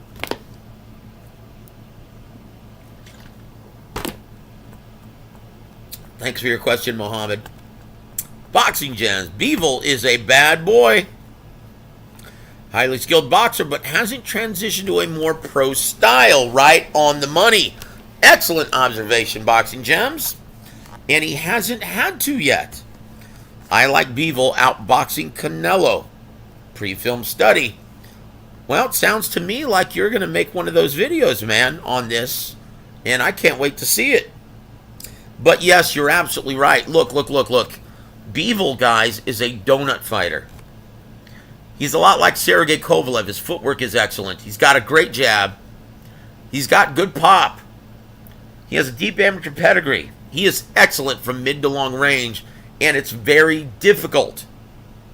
S1: Thanks for your question, Mohammed. Boxing Gems. Bivol is a bad boy. Highly skilled boxer, but hasn't transitioned to a more pro style. Right on the money. Excellent observation, Boxing Gems. And he hasn't had to yet. I like Bivol outboxing Canelo. Pre-film study. Well, it sounds to me like you're going to make one of those videos, man, on this. And I can't wait to see it. But yes, you're absolutely right. Look. Bivol, guys, is a donut fighter. He's a lot like Sergey Kovalev. His footwork is excellent. He's got a great jab. He's got good pop. He has a deep amateur pedigree. He is excellent from mid to long range, and it's very difficult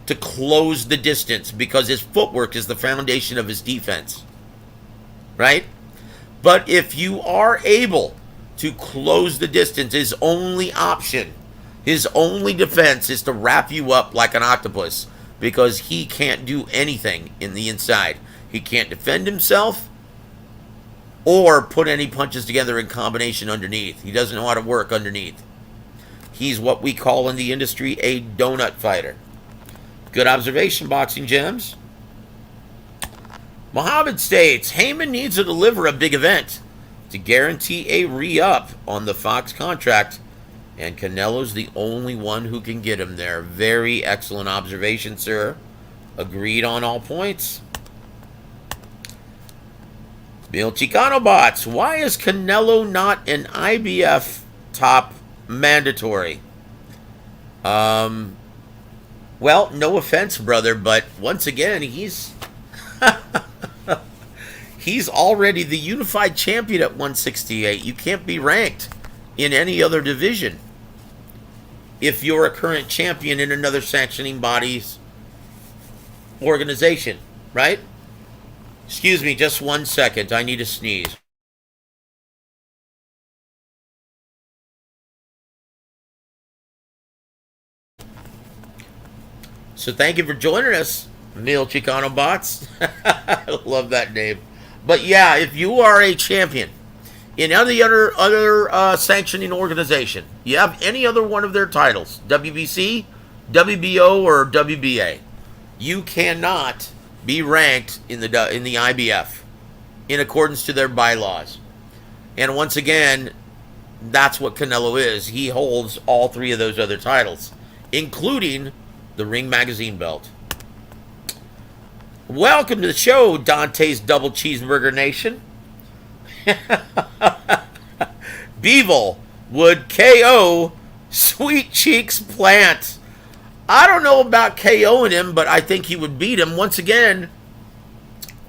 S1: to close the distance because his footwork is the foundation of his defense. Right? But if you are able to close the distance, his only option, his only defense is to wrap you up like an octopus because he can't do anything in the inside. He can't defend himself or put any punches together in combination underneath. He doesn't know how to work underneath. He's what we call in the industry a donut fighter. Good observation, Boxing Gems. Muhammad states, Haymon needs to deliver a big event to guarantee a re-up on the Fox contract, and Canelo's the only one who can get him there. Very excellent observation, sir. Agreed on all points. Bill Chicano Bots, why is Canelo not an IBF top mandatory? Well, no offense, brother, but once again, he's he's already the unified champion at 168. You can't be ranked in any other division if you're a current champion in another sanctioning body's organization, right? Excuse me, just 1 second. I need to sneeze. So thank you for joining us, Neil Chicano Bots. I love that name. But yeah, if you are a champion in any other sanctioning organization, you have any other one of their titles, WBC, WBO, or WBA, you cannot be ranked in the IBF in accordance to their bylaws. And once again, that's what Canelo is. He holds all 3 of those other titles, including the Ring Magazine belt. Welcome to the show, Dante's Double Cheeseburger Nation. Bivol would KO Sweet Cheeks Plant. I don't know about KOing him, but I think he would beat him. Once again,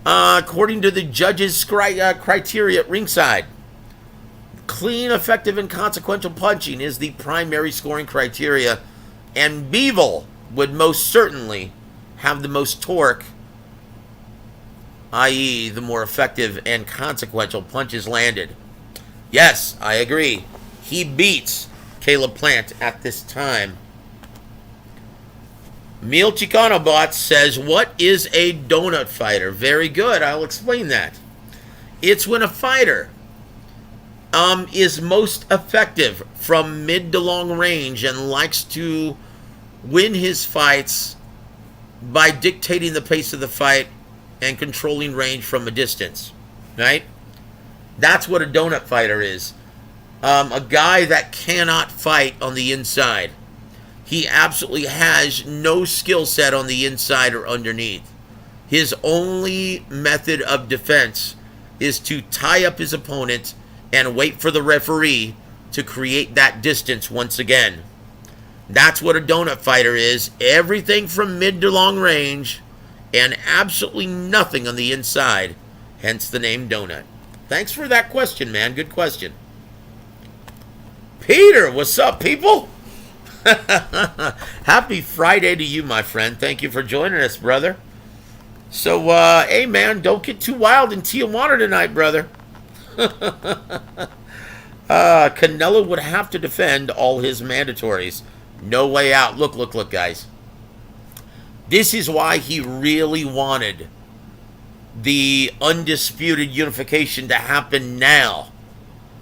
S1: according to the judges' criteria at ringside, clean, effective, and consequential punching is the primary scoring criteria, and Bivol would most certainly have the most torque, i.e. the more effective and consequential punches landed. Yes, I agree. He beats Caleb Plant at this time. Meal Chicano Bot says, what is a donut fighter? Very good. I'll explain that. It's when a fighter is most effective from mid to long range and likes to win his fights by dictating the pace of the fight and controlling range from a distance, right? That's what a donut fighter is. A guy that cannot fight on the inside. He absolutely has no skill set on the inside or underneath. His only method of defense is to tie up his opponent and wait for the referee to create that distance once again. That's what a donut fighter is. Everything from mid to long range and absolutely nothing on the inside. Hence the name donut. Thanks for that question, man. Good question. Peter, what's up, people? Happy Friday to you, my friend. Thank you for joining us, brother. So, hey, man, don't get too wild in Tijuana tonight, brother. Canelo would have to defend all his mandatories. No way out. Look, guys. This is why he really wanted the undisputed unification to happen now.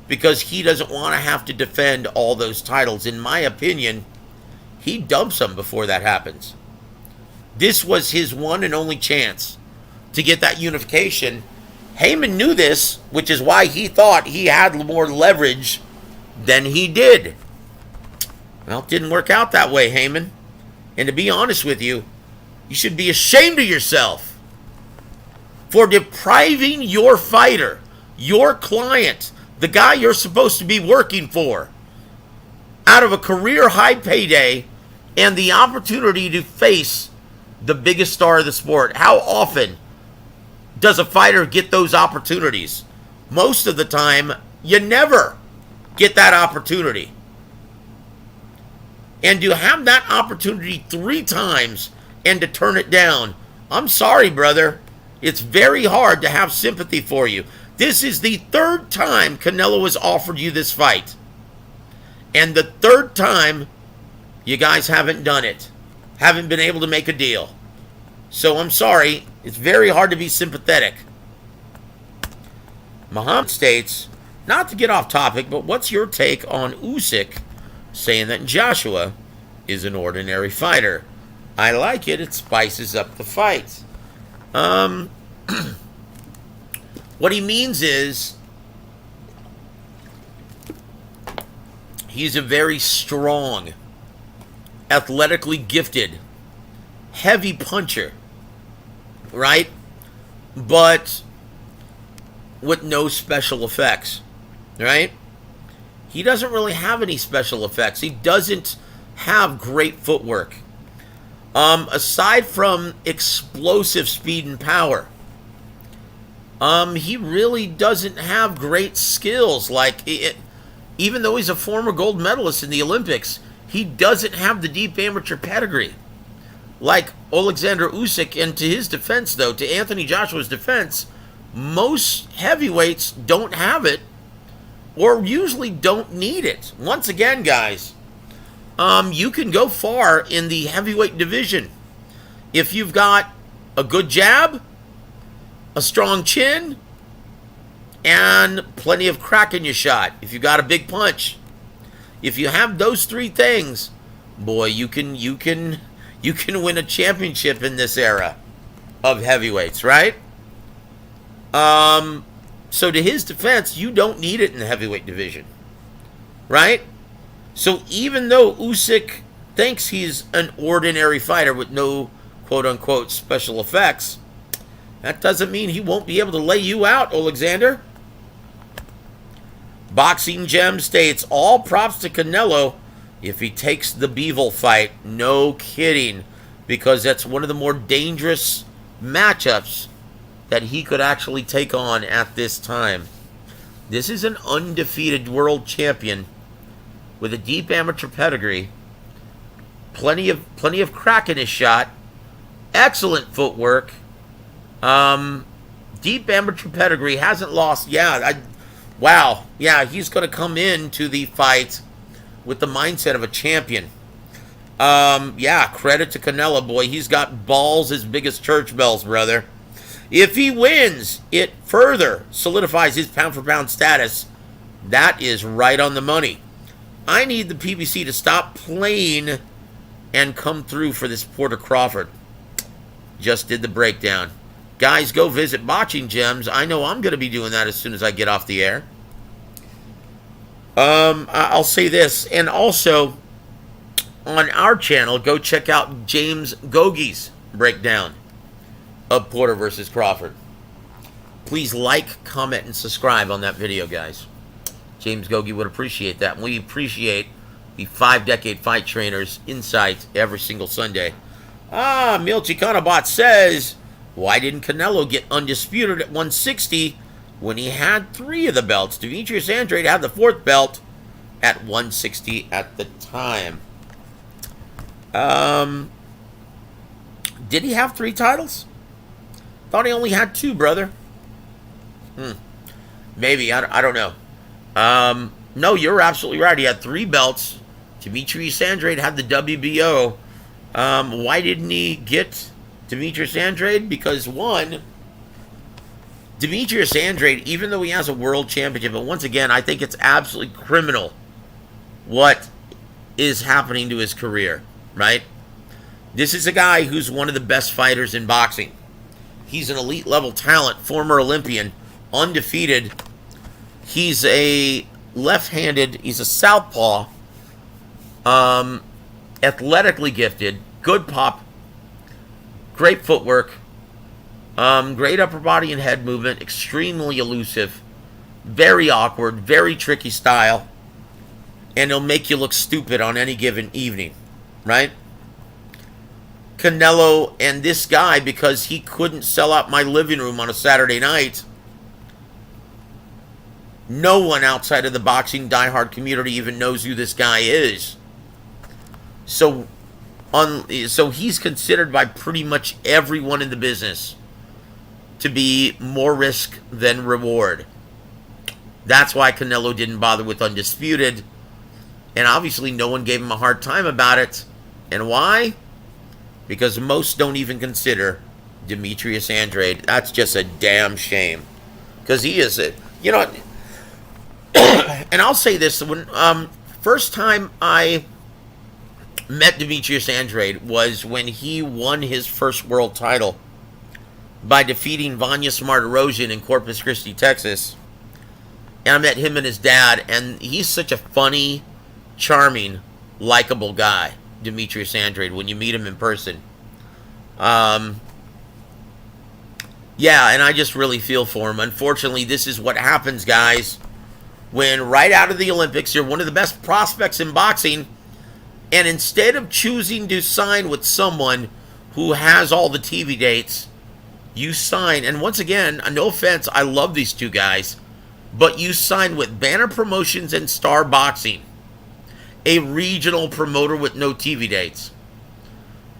S1: Because he doesn't want to have to defend all those titles. In my opinion, he dumps them before that happens. This was his one and only chance to get that unification. Haymon knew this, which is why he thought he had more leverage than he did. Well, it didn't work out that way, Haymon. And to be honest with you, you should be ashamed of yourself for depriving your fighter, your client, the guy you're supposed to be working for, out of a career high payday and the opportunity to face the biggest star of the sport. How often does a fighter get those opportunities? Most of the time, you never get that opportunity. And to have that opportunity 3 times and to turn it down, I'm sorry, brother. It's very hard to have sympathy for you. This is the 3rd time Canelo has offered you this fight. And the 3rd time, you guys haven't done it. Haven't been able to make a deal. So I'm sorry. It's very hard to be sympathetic. Muhammad states, not to get off topic, but what's your take on Usyk saying that Joshua is an ordinary fighter? I like it. It spices up the fight. What he means is he's a very strong, athletically gifted, heavy puncher, right? But with no special effects, right? He doesn't really have any special effects. He doesn't have great footwork. Aside from explosive speed and power, he really doesn't have great skills. Even though he's a former gold medalist in the Olympics, he doesn't have the deep amateur pedigree like Alexander Usyk. And to his defense, though, to Anthony Joshua's defense, most heavyweights don't have it or usually don't need it. Once again, guys, you can go far in the heavyweight division if you've got a good jab, a strong chin, and plenty of crack in your shot. If you got a big punch, if you have those 3 things, boy, you can win a championship in this era. of heavyweights, right? So to his defense, you don't need it in the heavyweight division, right? So even though Usyk thinks he's an ordinary fighter with no quote-unquote special effects, that doesn't mean he won't be able to lay you out, Alexander. Boxing Gem states, all props to Canelo if he takes the Bivol fight. No kidding, because that's one of the more dangerous matchups that he could actually take on at this time. This is an undefeated world champion with a deep amateur pedigree, plenty of crack in his shot, excellent footwork, deep amateur pedigree, hasn't lost. Wow, yeah, he's going to come into the fight with the mindset of a champion. Yeah, credit to Canelo, boy. He's got balls as big as church bells, brother. If he wins, it further solidifies his pound-for-pound status. That is right on the money. I need the PBC to stop playing and come through for this Porter Crawford. Just did the breakdown. Guys, go visit Boxing Gems. I know I'm going to be doing that as soon as I get off the air. I'll say this, and also on our channel, go check out James Gogie's breakdown of Porter versus Crawford. Please like, comment, and subscribe on that video, guys. James Gogie would appreciate that. And we appreciate the 5-decade fight trainers' insight every single Sunday. Mil Chicanabot says, why didn't Canelo get undisputed at 160 when he had 3 of the belts? Demetrius Andrade had the 4th belt at 160 at the time. Did he have 3 titles? Thought he only had 2, brother. Maybe, I don't know. No, you're absolutely right. He had 3 belts. Demetrius Andrade had the WBO. Why didn't he get Demetrius Andrade? Because, one, Demetrius Andrade, even though he has a world championship, but once again, I think it's absolutely criminal what is happening to his career, right? This is a guy who's one of the best fighters in boxing. He's an elite level talent, former Olympian, undefeated. He's a left-handed, he's a southpaw, athletically gifted, good pop, great footwork, great upper body and head movement, extremely elusive, very awkward, very tricky style, and he'll make you look stupid on any given evening, right? Canelo and this guy, because he couldn't sell out my living room on a Saturday night, no one outside of the boxing diehard community even knows who this guy is. So he's considered by pretty much everyone in the business to be more risk than reward. That's why Canelo didn't bother with Undisputed. And obviously no one gave him a hard time about it. And why? Because most don't even consider Demetrius Andrade. That's just a damn shame. Because he is it. You know, and I'll say this. When first time I met Demetrius Andrade was when he won his first world title by defeating Vanya Smartirosian in Corpus Christi, Texas. And I met him and his dad, and he's such a funny, charming, likable guy, Demetrius Andrade, when you meet him in person. Yeah, and I just really feel for him. Unfortunately, this is what happens, guys, when right out of the Olympics, you're one of the best prospects in boxing, and instead of choosing to sign with someone who has all the TV dates, you sign, and once again, no offense, I love these two guys, but you sign with Banner Promotions and Star Boxing, a regional promoter with no TV dates.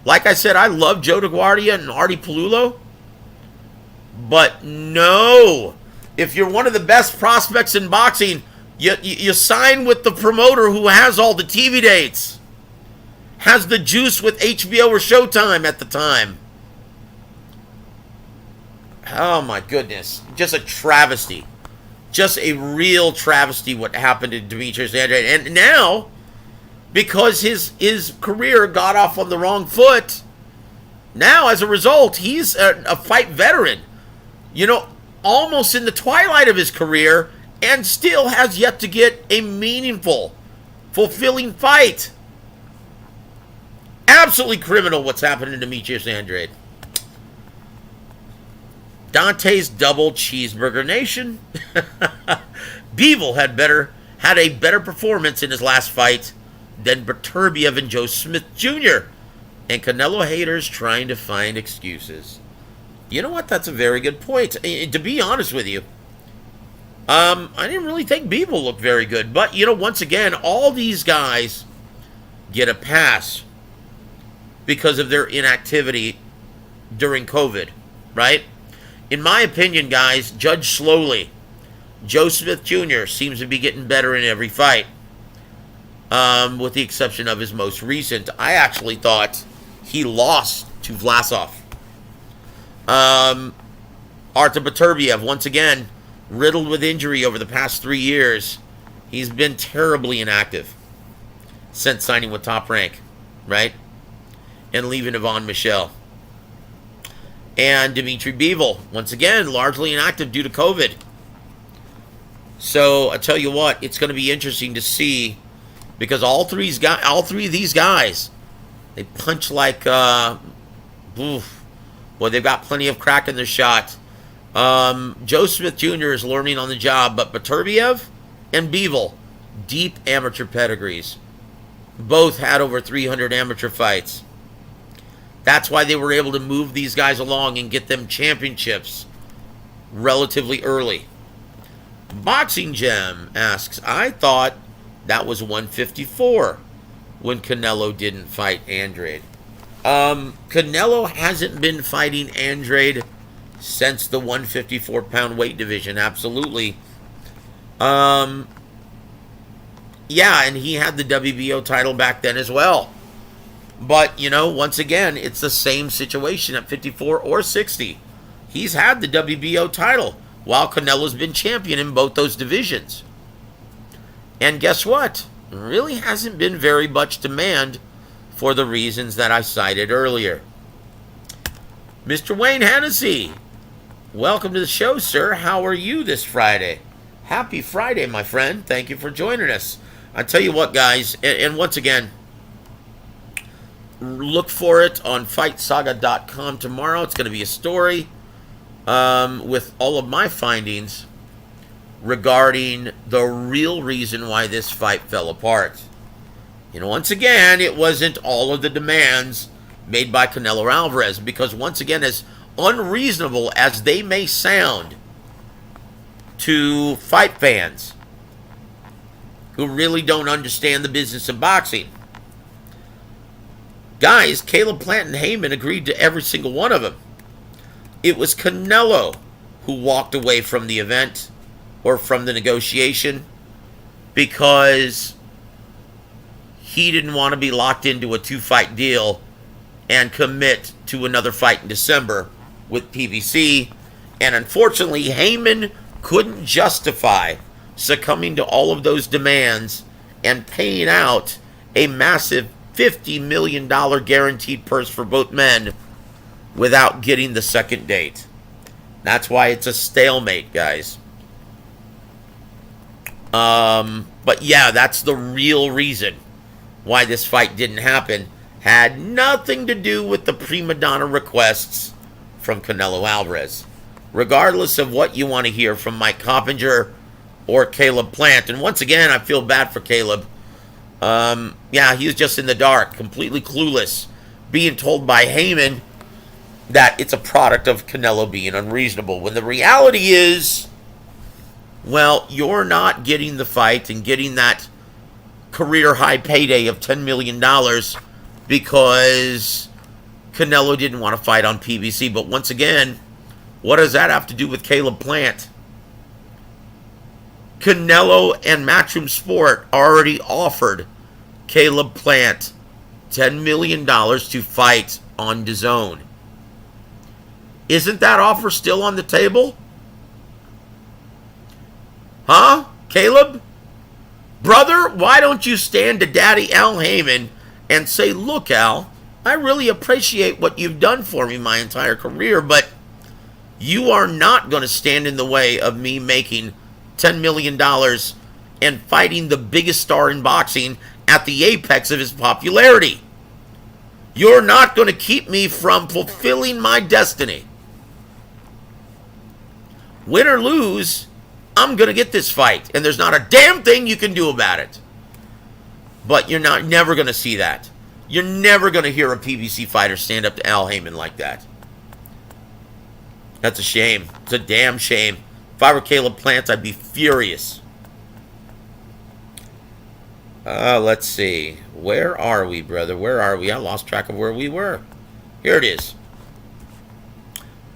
S1: Like I said, I love Joe DeGuardia and Artie Palullo, but no, if you're one of the best prospects in boxing, you sign with the promoter who has all the TV dates, has the juice with HBO or Showtime at the time. Oh my goodness, just a travesty. Just a real travesty what happened to Demetrius Andrade. And now, because his career got off on the wrong foot, Now, as a result, he's a fight veteran, you know, almost in the twilight of his career, and still has yet to get a meaningful, fulfilling fight. Absolutely criminal what's happening to Demetrius Andrade. Dante's double cheeseburger nation. Bivol had a better performance in his last fight than Beterbiev and Joe Smith Jr. And Canelo haters trying to find excuses. You know what? That's a very good point. To be honest with you, I didn't really think Bivol looked very good. But, you know, once again, all these guys get a pass because of their inactivity during COVID, right? In my opinion, guys, judge slowly. Joe Smith Jr. seems to be getting better in every fight, with the exception of his most recent. I actually thought he lost to Vlasov. Artur Beterbiev, once again, riddled with injury over the past 3 years. He's been terribly inactive since signing with Top Rank, right? And leaving Yvonne Michelle. And Dimitri Bivol, once again, largely inactive due to COVID. So I tell you what, it's going to be interesting to see, because all three of these guys, they punch like, oof, boy, they've got plenty of crack in their shot. Joe Smith Jr. is learning on the job, but Beterbiev and Bivol, deep amateur pedigrees, both had over 300 amateur fights. That's why they were able to move these guys along and get them championships relatively early. Boxing Gem asks, I thought that was 154 when Canelo didn't fight Andrade. Canelo hasn't been fighting Andrade since the 154-pound weight division, absolutely. Yeah, and he had the WBO title back then as well. But, you know, once again, it's the same situation at 54 or 60. He's had the WBO title while Canelo's been champion in both those divisions. And guess what? Really hasn't been very much demand for the reasons that I cited earlier. Mr. Wayne Hennessy, welcome to the show, sir. How are you this Friday? Happy Friday, my friend. Thank you for joining us. I tell you what, guys, and once again, look for it on FightSaga.com tomorrow. It's going to be a story with all of my findings regarding the real reason why this fight fell apart. You know, once again, it wasn't all of the demands made by Canelo Alvarez, because once again, as unreasonable as they may sound to fight fans who really don't understand the business of boxing, guys, Caleb Plant and Haymon agreed to every single one of them. It was Canelo who walked away from the event or from the negotiation because he didn't want to be locked into a 2-fight deal and commit to another fight in December with PBC. And unfortunately, Haymon couldn't justify succumbing to all of those demands and paying out a massive $50 million guaranteed purse for both men without getting the second date. That's why it's a stalemate, guys. But yeah, that's the real reason why this fight didn't happen. Had nothing to do with the prima donna requests from Canelo Alvarez. Regardless of what you want to hear from Mike Coppinger or Caleb Plant. And once again, I feel bad for Caleb. Yeah, he was just in the dark, completely clueless, being told by Haymon that it's a product of Canelo being unreasonable, when the reality is, well, you're not getting the fight and getting that career high payday of $10 million because Canelo didn't want to fight on PBC. But once again, what does that have to do with Caleb Plant? Canelo and Matchroom Sport already offered Caleb Plant $10 million to fight on DAZN. Isn't that offer still on the table? Huh, Caleb? Brother, why don't you stand to Daddy Al Haymon and say, look, Al, I really appreciate what you've done for me my entire career, but you are not going to stand in the way of me making $10 million and fighting the biggest star in boxing at the apex of his popularity. You're not going to keep me from fulfilling my destiny. Win or lose, I'm going to get this fight, and there's not a damn thing you can do about it. But you're never going to see that. You're never going to hear a PBC fighter stand up to Al Haymon like that. That's a shame. It's a damn shame. If I were Caleb Plant, I'd be furious. Let's see. Where are we, brother? Where are we? I lost track of where we were. Here it is.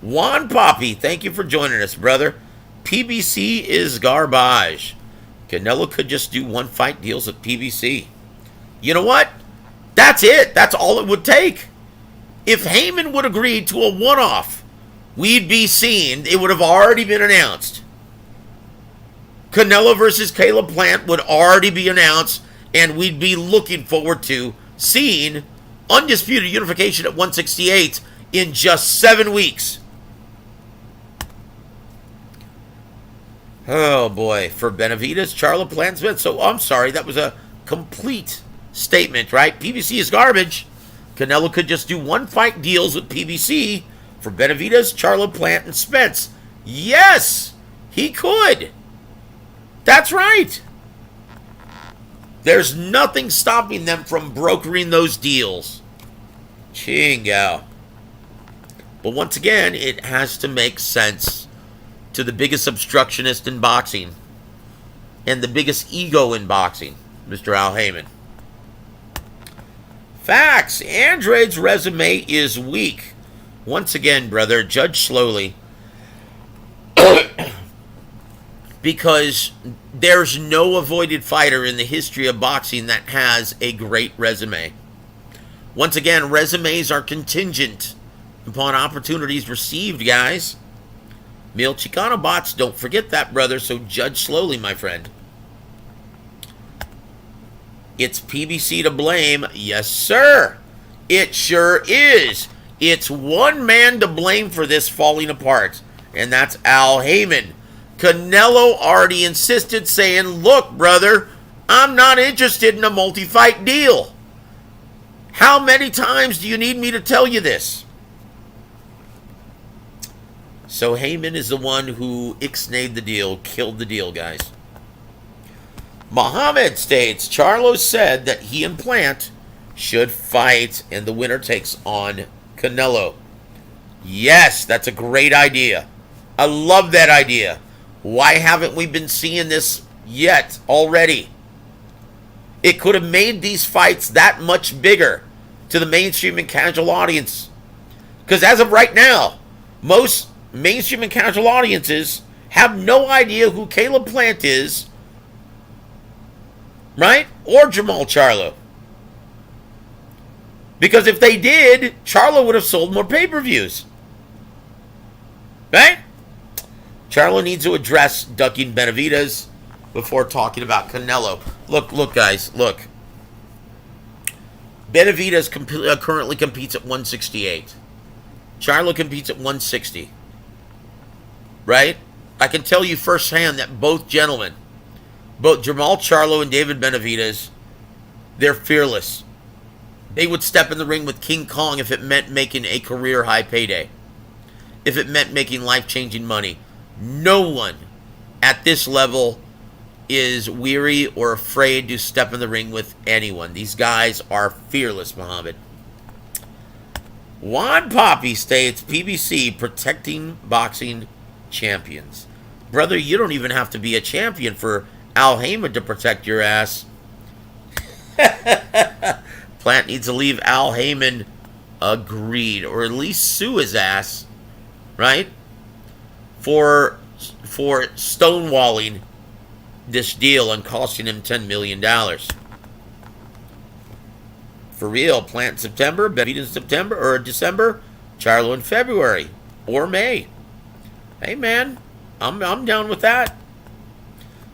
S1: Juan Poppy, thank you for joining us, brother. PBC is garbage. Canelo could just do one-fight deals with PBC. You know what? That's it. That's all it would take. If Haymon would agree to a one-off, we'd be seeing, it would have already been announced. Canelo versus Caleb Plant would already be announced, and we'd be looking forward to seeing undisputed unification at 168 in just 7 weeks. Oh boy, for Benavidez, Charlo, Plant, Smith. So I'm sorry, that was a complete statement, right? PBC is garbage. Canelo could just do one-fight deals with PBC for Benavidez, Charlo, Plant, and Spence. Yes, he could. That's right. There's nothing stopping them from brokering those deals. Chingo. But once again, it has to make sense to the biggest obstructionist in boxing and the biggest ego in boxing, Mr. Al Haymon. Facts. Andrade's resume is weak. Once again, brother, judge slowly. Because there's no avoided fighter in the history of boxing that has a great resume. Once again, resumes are contingent upon opportunities received, guys. Mil Chicano bots, don't forget that, brother, so judge slowly, my friend. It's PBC to blame. Yes, sir. It sure is. It's one man to blame for this falling apart, and that's Al Haymon. Canelo already insisted, saying, look, brother, I'm not interested in a multi-fight deal. How many times do you need me to tell you this? So Haymon is the one who ixnayed the deal, killed the deal, guys. Muhammad states, Charlo said that he and Plant should fight and the winner takes on Canelo. Yes, that's a great idea. I love that idea. Why haven't we been seeing this yet already? It could have made these fights that much bigger to the mainstream and casual audience. Because as of right now, most mainstream and casual audiences have no idea who Caleb Plant is, right? Or Jamal Charlo. Because if they did, Charlo would have sold more pay-per-views. Right? Charlo needs to address ducking Benavidez before talking about Canelo. Look, guys, look. Benavidez currently competes at 168. Charlo competes at 160. Right? I can tell you firsthand that both gentlemen, both Jamal Charlo and David Benavidez, they're fearless. They would step in the ring with King Kong if it meant making a career-high payday. If it meant making life-changing money. No one at this level is weary or afraid to step in the ring with anyone. These guys are fearless, Muhammad. Juan Poppy states, PBC protecting boxing champions. Brother, you don't even have to be a champion for Al Haymon to protect your ass. Plant needs to leave Al Haymon. Agreed. Or at least sue his ass. Right? For stonewalling this deal and costing him $10 million. For real, Plant in September, Benavidez in September, or December, Charlo in February, or May. Hey, man, I'm down with that.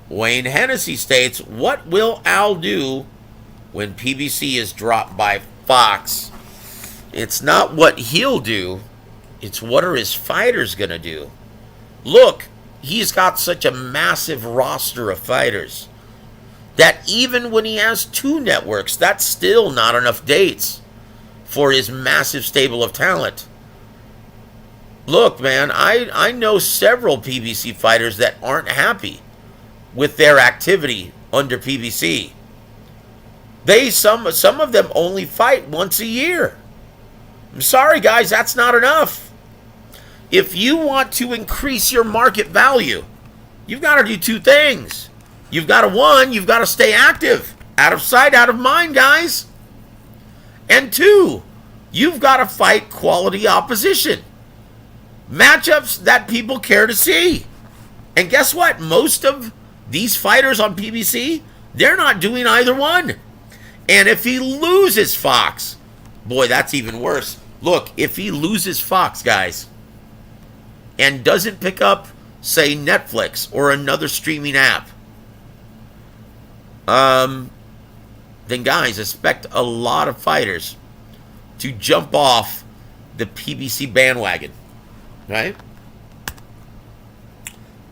S1: Wayne Hennessy states, what will Al do when PBC is dropped by Fox? It's not what he'll do, it's what are his fighters going to do. Look, he's got such a massive roster of fighters that even when he has 2 networks, that's still not enough dates for his massive stable of talent. Look, man, I know several PBC fighters that aren't happy with their activity under PBC. Some of them only fight once a year. I'm sorry, guys, that's not enough. If you want to increase your market value, you've got to do 2 things. You've got to stay active. Out of sight, out of mind, guys. And 2, you've got to fight quality opposition. Matchups that people care to see. And guess what? Most of these fighters on PBC, they're not doing either one. And if he loses Fox, boy, that's even worse. Look, if he loses Fox, guys, and doesn't pick up, say, Netflix or another streaming app, then, guys, expect a lot of fighters to jump off the PBC bandwagon, right?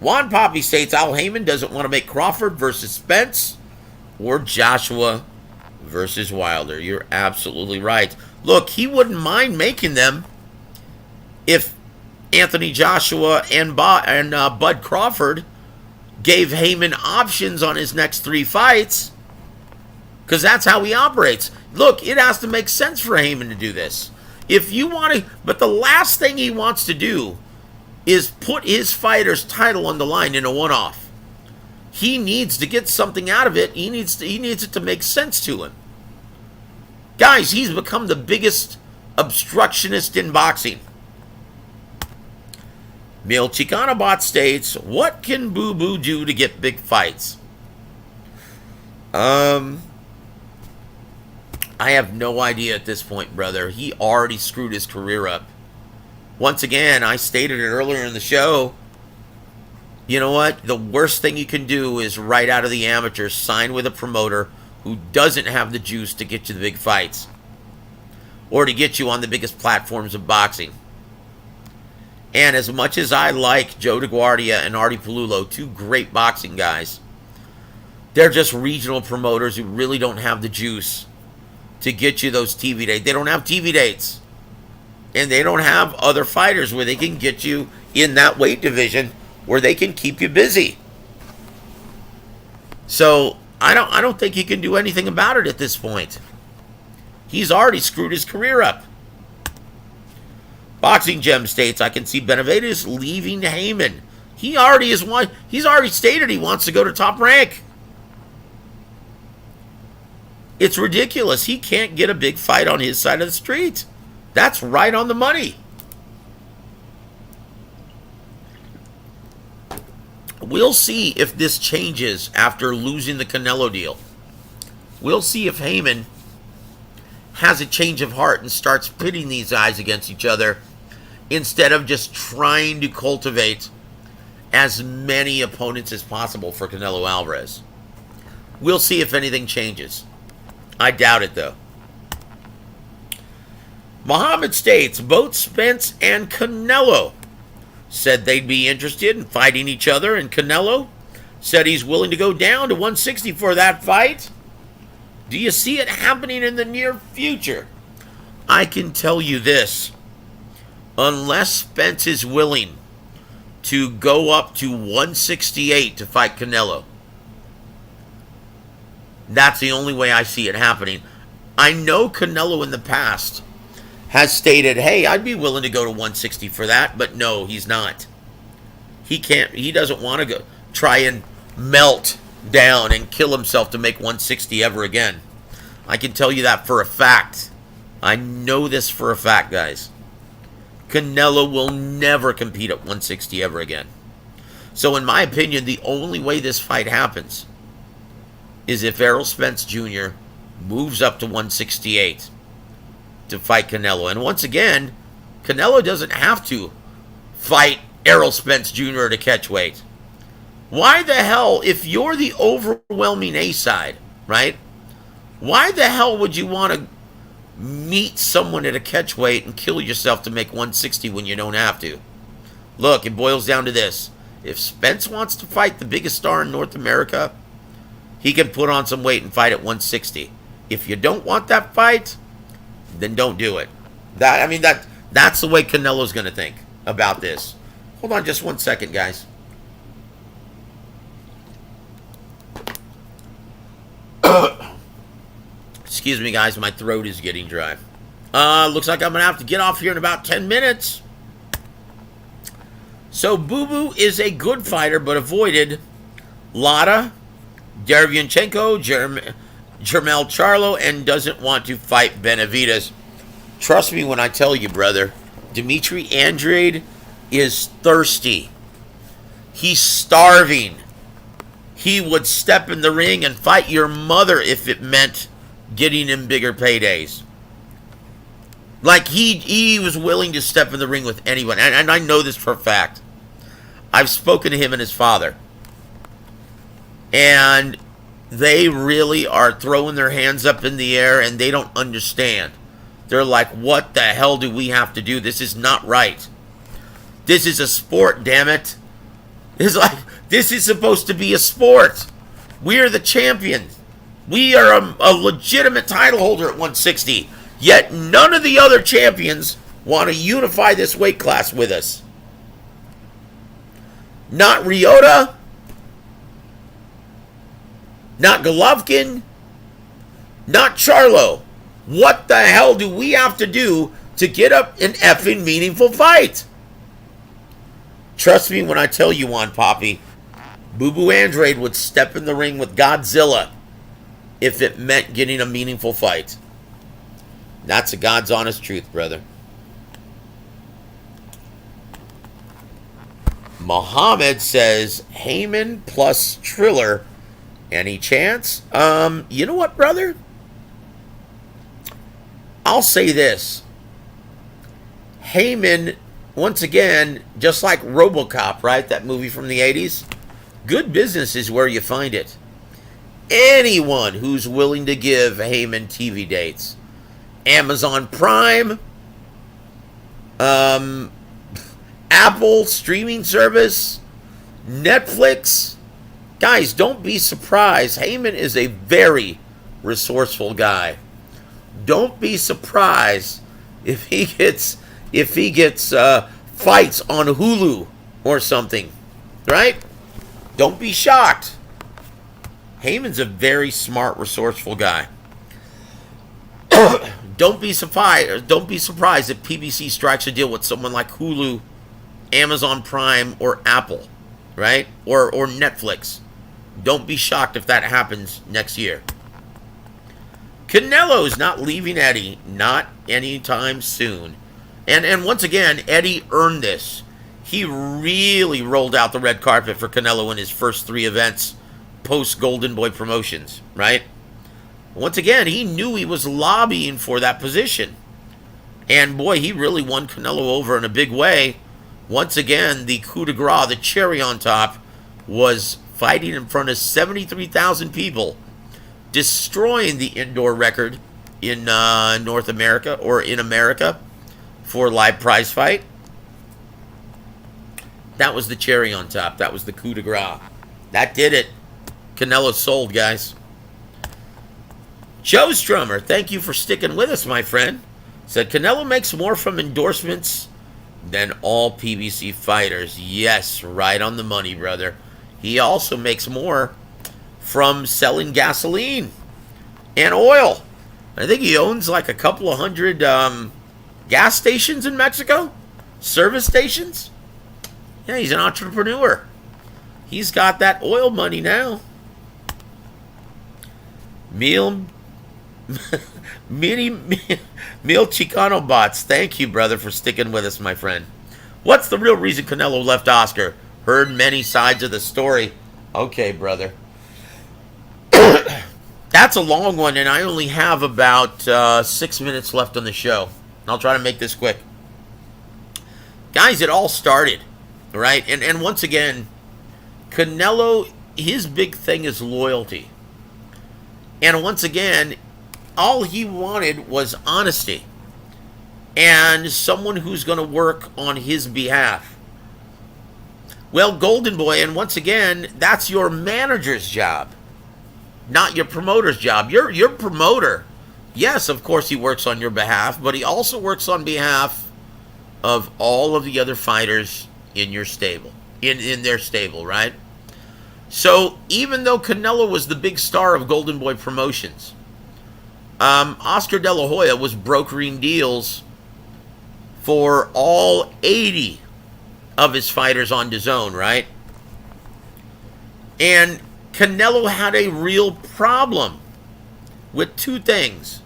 S1: Juan Poppy states Al Haymon doesn't want to make Crawford versus Spence or Joshua versus Wilder. You're absolutely right. Look, he wouldn't mind making them if Anthony Joshua and Bud Crawford gave Haymon options on his next 3 fights, because that's how he operates. Look, it has to make sense for Haymon to do this. If you want to, but the last thing he wants to do is put his fighter's title on the line in a one-off. He needs to get something out of it. He needs it to make sense to him. Guys, he's become the biggest obstructionist in boxing. Mil Chicanobot states, what can Boo Boo do to get big fights? I have no idea at this point, brother. He already screwed his career up. Once again, I stated it earlier in the show. You know what? The worst thing you can do is right out of the amateurs sign with a promoter who doesn't have the juice to get you the big fights or to get you on the biggest platforms of boxing. And as much as I like Joe DeGuardia and Artie Palullo, 2 great boxing guys, they're just regional promoters who really don't have the juice to get you those TV dates. They don't have TV dates. And they don't have other fighters where they can get you in that weight division where they can keep you busy. So I don't think he can do anything about it at this point. He's already screwed his career up. Boxing Gem states, I can see Benavidez leaving Haymon. He's already stated he wants to go to Top Rank. It's ridiculous. He can't get a big fight on his side of the street. That's right on the money. We'll see if this changes after losing the Canelo deal. We'll see if Haymon has a change of heart and starts pitting these guys against each other instead of just trying to cultivate as many opponents as possible for Canelo Alvarez. We'll see if anything changes. I doubt it, though. Muhammad states, both Spence and Canelo said they'd be interested in fighting each other, and Canelo said he's willing to go down to 160 for that fight. Do you see it happening in the near future? I can tell you this. Unless Spence is willing to go up to 168 to fight Canelo, that's the only way I see it happening. I know Canelo in the past has stated, hey, I'd be willing to go to 160 for that, but no, he's not. He doesn't want to go try and melt down and kill himself to make 160 ever again. I can tell you that for a fact. I know this for a fact, guys. Canelo will never compete at 160 ever again. So in my opinion, the only way this fight happens is if Errol Spence Jr. moves up to 168 to fight Canelo. And once again, Canelo doesn't have to fight Errol Spence Jr. to catch weight. Why the hell, if you're the overwhelming A side, right? Why the hell would you want to meet someone at a catch weight and kill yourself to make 160 when you don't have to. Look, it boils down to this. If Spence wants to fight the biggest star in North America, he can put on some weight and fight at 160. If you don't want that fight, then don't do it. That's the way Canelo's going to think about this. Hold on just 1 second, guys. Excuse me, guys. My throat is getting dry. Looks like I'm going to have to get off here in about 10 minutes. So, Boo-Boo is a good fighter, but avoided Lada, Derevyanchenko, Jermell Charlo, and doesn't want to fight Benavidez. Trust me when I tell you, brother, Dimitri Andrade is thirsty. He's starving. He would step in the ring and fight your mother if it meant getting him bigger paydays. Like, he was willing to step in the ring with anyone. And I know this for a fact. I've spoken to him and his father. And they really are throwing their hands up in the air, and they don't understand. They're like, what the hell do we have to do? This is not right. This is a sport, damn it. It's like, this is supposed to be a sport. We are the champions. We are a legitimate title holder at 160. Yet none of the other champions want to unify this weight class with us. Not Ryota. Not Golovkin. Not Charlo. What the hell do we have to do to get up an effing meaningful fight? Trust me when I tell you, Juan Papi, Boo-Boo Andrade would step in the ring with Godzilla if it meant getting a meaningful fight. That's a God's honest truth, brother. Muhammad says, Haymon plus Triller. Any chance? You know what, brother? I'll say this. Haymon, once again, just like RoboCop, right? That movie from the 80s. Good business is where you find it. Anyone who's willing to give Haymon TV dates. Amazon Prime, Apple streaming service, Netflix. Guys, don't be surprised. Haymon is a very resourceful guy. Don't be surprised if he gets fights on Hulu or something, right? Don't be shocked. Haymon's a very smart, resourceful guy. Don't be surprised if PBC strikes a deal with someone like Hulu, Amazon Prime, or Apple, right? Or Netflix. Don't be shocked if that happens next year. Canelo's not leaving Eddie, not anytime soon. And once again, Eddie earned this. He really rolled out the red carpet for Canelo in his first 3 events post Golden Boy Promotions, right? Once again, he knew he was lobbying for that position. And boy, he really won Canelo over in a big way. Once again, the coup de grace, the cherry on top, was fighting in front of 73,000 people, destroying the indoor record in North America, or in America, for live prize fight. That was the cherry on top. That was the coup de grace. That did it. Canelo sold, guys. Joe Strummer, thank you for sticking with us, my friend. Said Canelo makes more from endorsements than all PBC fighters. Yes, right on the money, brother. He also makes more from selling gasoline and oil. I think he owns like a couple of hundred gas stations in Mexico. Service stations. Yeah, he's an entrepreneur. He's got that oil money now. Meal Chicano Bots, thank you, brother, for sticking with us, my friend. What's the real reason Canelo left Oscar? Heard many sides of the story. Okay, brother. That's a long one, and I only have about 6 minutes left on the show. I'll try to make this quick. Guys, it all started, right? And once again, Canelo, his big thing is loyalty. And once again, all he wanted was honesty and someone who's going to work on his behalf. Well, Golden Boy, and once again, that's your manager's job, not your promoter's job. Your promoter, yes, of course he works on your behalf, but he also works on behalf of all of the other fighters in your stable, in their stable, right? So even though Canelo was the big star of Golden Boy Promotions, Oscar De La Hoya was brokering deals for all 80 of his fighters on DAZN, right? And Canelo had a real problem with two things.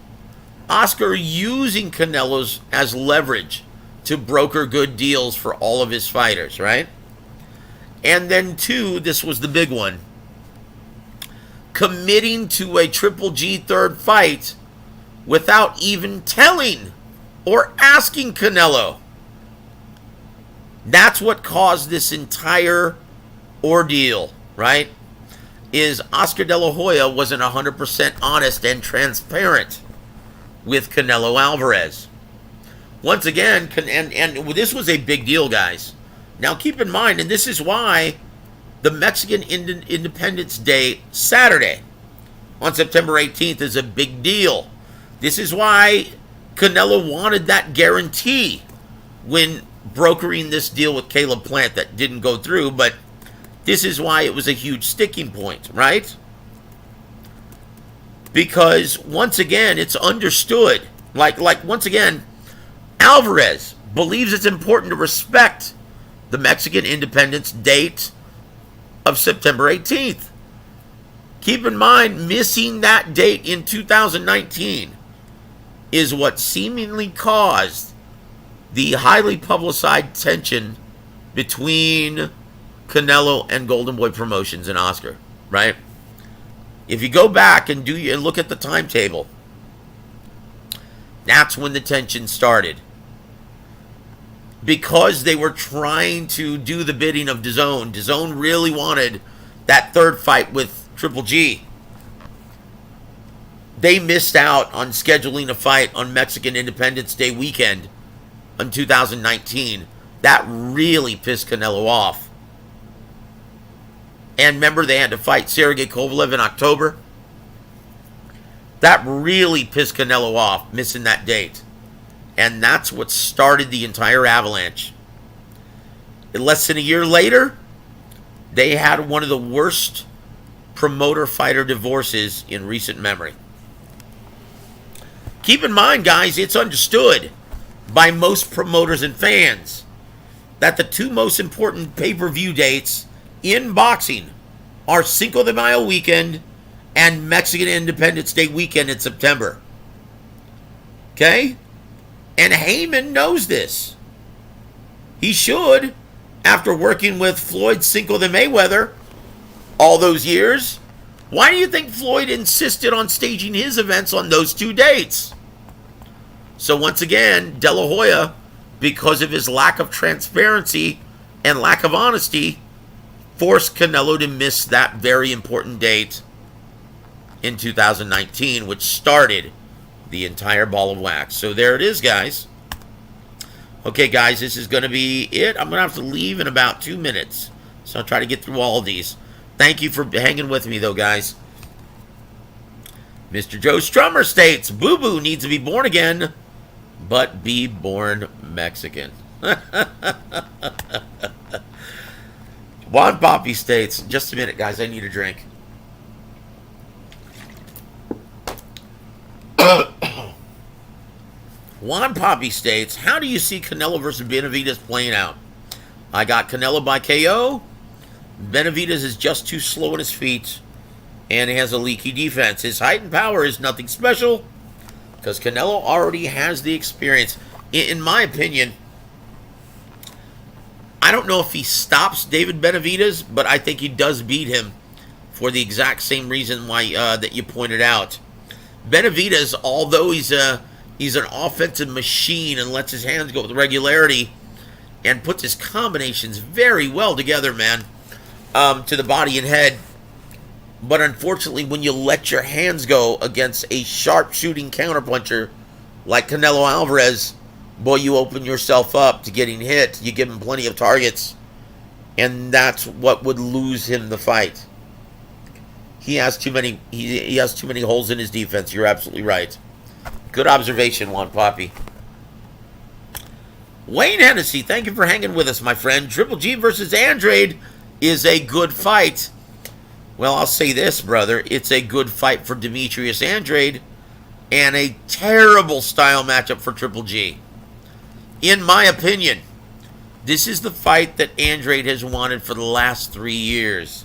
S1: Oscar using Canelo's as leverage to broker good deals for all of his fighters, right? And then two, this was the big one, committing to a Triple G third fight without even telling or asking Canelo. That's what caused this entire ordeal, right? Is Oscar De La Hoya wasn't 100% honest and transparent with Canelo Alvarez. Once again, and this was a big deal, guys. Now keep in mind, and this is why the Mexican Independence Day Saturday on September 18th is a big deal. This is why Canelo wanted that guarantee when brokering this deal with Caleb Plant that didn't go through, but this is why it was a huge sticking point, right? Because once again, it's understood. Like once again, Alvarez believes it's important to respect the Mexican independence date of September 18th. Keep in mind, missing that date in 2019 is what seemingly caused the highly publicized tension between Canelo and Golden Boy Promotions and Oscar, right? If you go back and look at the timetable, that's when the tension started. Because they were trying to do the bidding of DAZN. DAZN really wanted that third fight with Triple G. They missed out on scheduling a fight on Mexican Independence Day weekend in 2019. That really pissed Canelo off. And remember, they had to fight Sergey Kovalev in October. That really pissed Canelo off, missing that date. And that's what started the entire avalanche. Less than a year later, they had one of the worst promoter-fighter divorces in recent memory. Keep in mind, guys, it's understood by most promoters and fans that the two most important pay-per-view dates in boxing are Cinco de Mayo weekend and Mexican Independence Day weekend in September. Okay? And Haymon knows this. He should, after working with Floyd Cinco de Mayweather all those years. Why do you think Floyd insisted on staging his events on those two dates? So once again, De La Hoya, because of his lack of transparency and lack of honesty, forced Canelo to miss that very important date in 2019, which started the entire ball of wax. So there it is, guys. Okay, guys, this is going to be it. I'm going to have to leave in about 2 minutes, so I'll try to get through all of these. Thank you for hanging with me, though, guys. Mr. Joe Strummer states, Boo Boo needs to be born again, but be born Mexican. Juan Poppy states, just a minute, guys, I need a drink. Juan Poppy states, how do you see Canelo versus Benavidez playing out? I got Canelo by KO. Benavidez is just too slow on his feet and has a leaky defense. His height and power is nothing special because Canelo already has the experience. In my opinion, I don't know if he stops David Benavidez, but I think he does beat him for the exact same reason why that you pointed out. Benavidez, although he's an offensive machine and lets his hands go with regularity and puts his combinations very well together, man, to the body and head, But unfortunately, when you let your hands go against a sharp-shooting counterpuncher like Canelo Alvarez, boy, you open yourself up to getting hit. You give him plenty of targets, and that's what would lose him the fight. He has too many. He has too many holes in his defense. You're absolutely right. Good observation, Juan Papi. Wayne Hennessy, thank you for hanging with us, my friend. Triple G versus Andrade is a good fight. Well, I'll say this, brother. It's a good fight for Demetrius Andrade and a terrible style matchup for Triple G. In my opinion, this is the fight that Andrade has wanted for the last 3 years.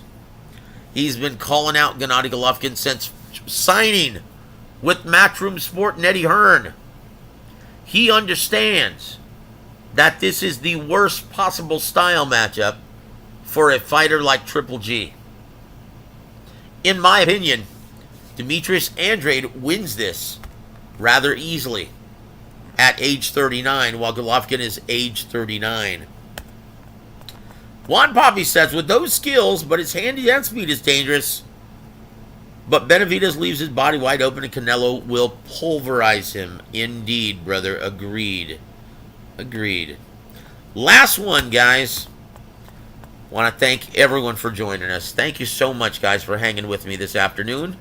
S1: He's been calling out Gennady Golovkin since signing with Matchroom Sport and Eddie Hearn. He understands that this is the worst possible style matchup for a fighter like Triple G. In my opinion, Demetrius Andrade wins this rather easily at age 39, while Golovkin is age 39. Juan Papi says, with those skills, but his hand-to-hand speed is dangerous. But Benavidez leaves his body wide open and Canelo will pulverize him. Indeed, brother. Agreed. Agreed. Last one, guys. Want to thank everyone for joining us. Thank you so much, guys, for hanging with me this afternoon.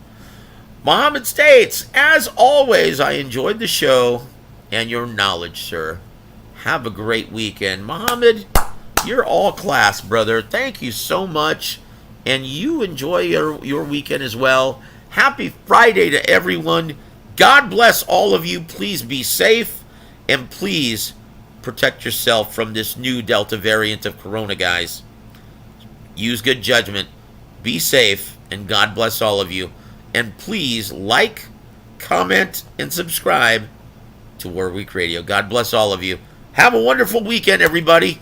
S1: Muhammad states, as always, I enjoyed the show and your knowledge, sir. Have a great weekend. Muhammad, you're all class, brother. Thank you so much. And you enjoy your weekend as well. Happy Friday to everyone. God bless all of you. Please be safe. And please protect yourself from this new Delta variant of Corona, guys. Use good judgment. Be safe. And God bless all of you. And please like, comment, and subscribe to War Week Radio. God bless all of you. Have a wonderful weekend, everybody.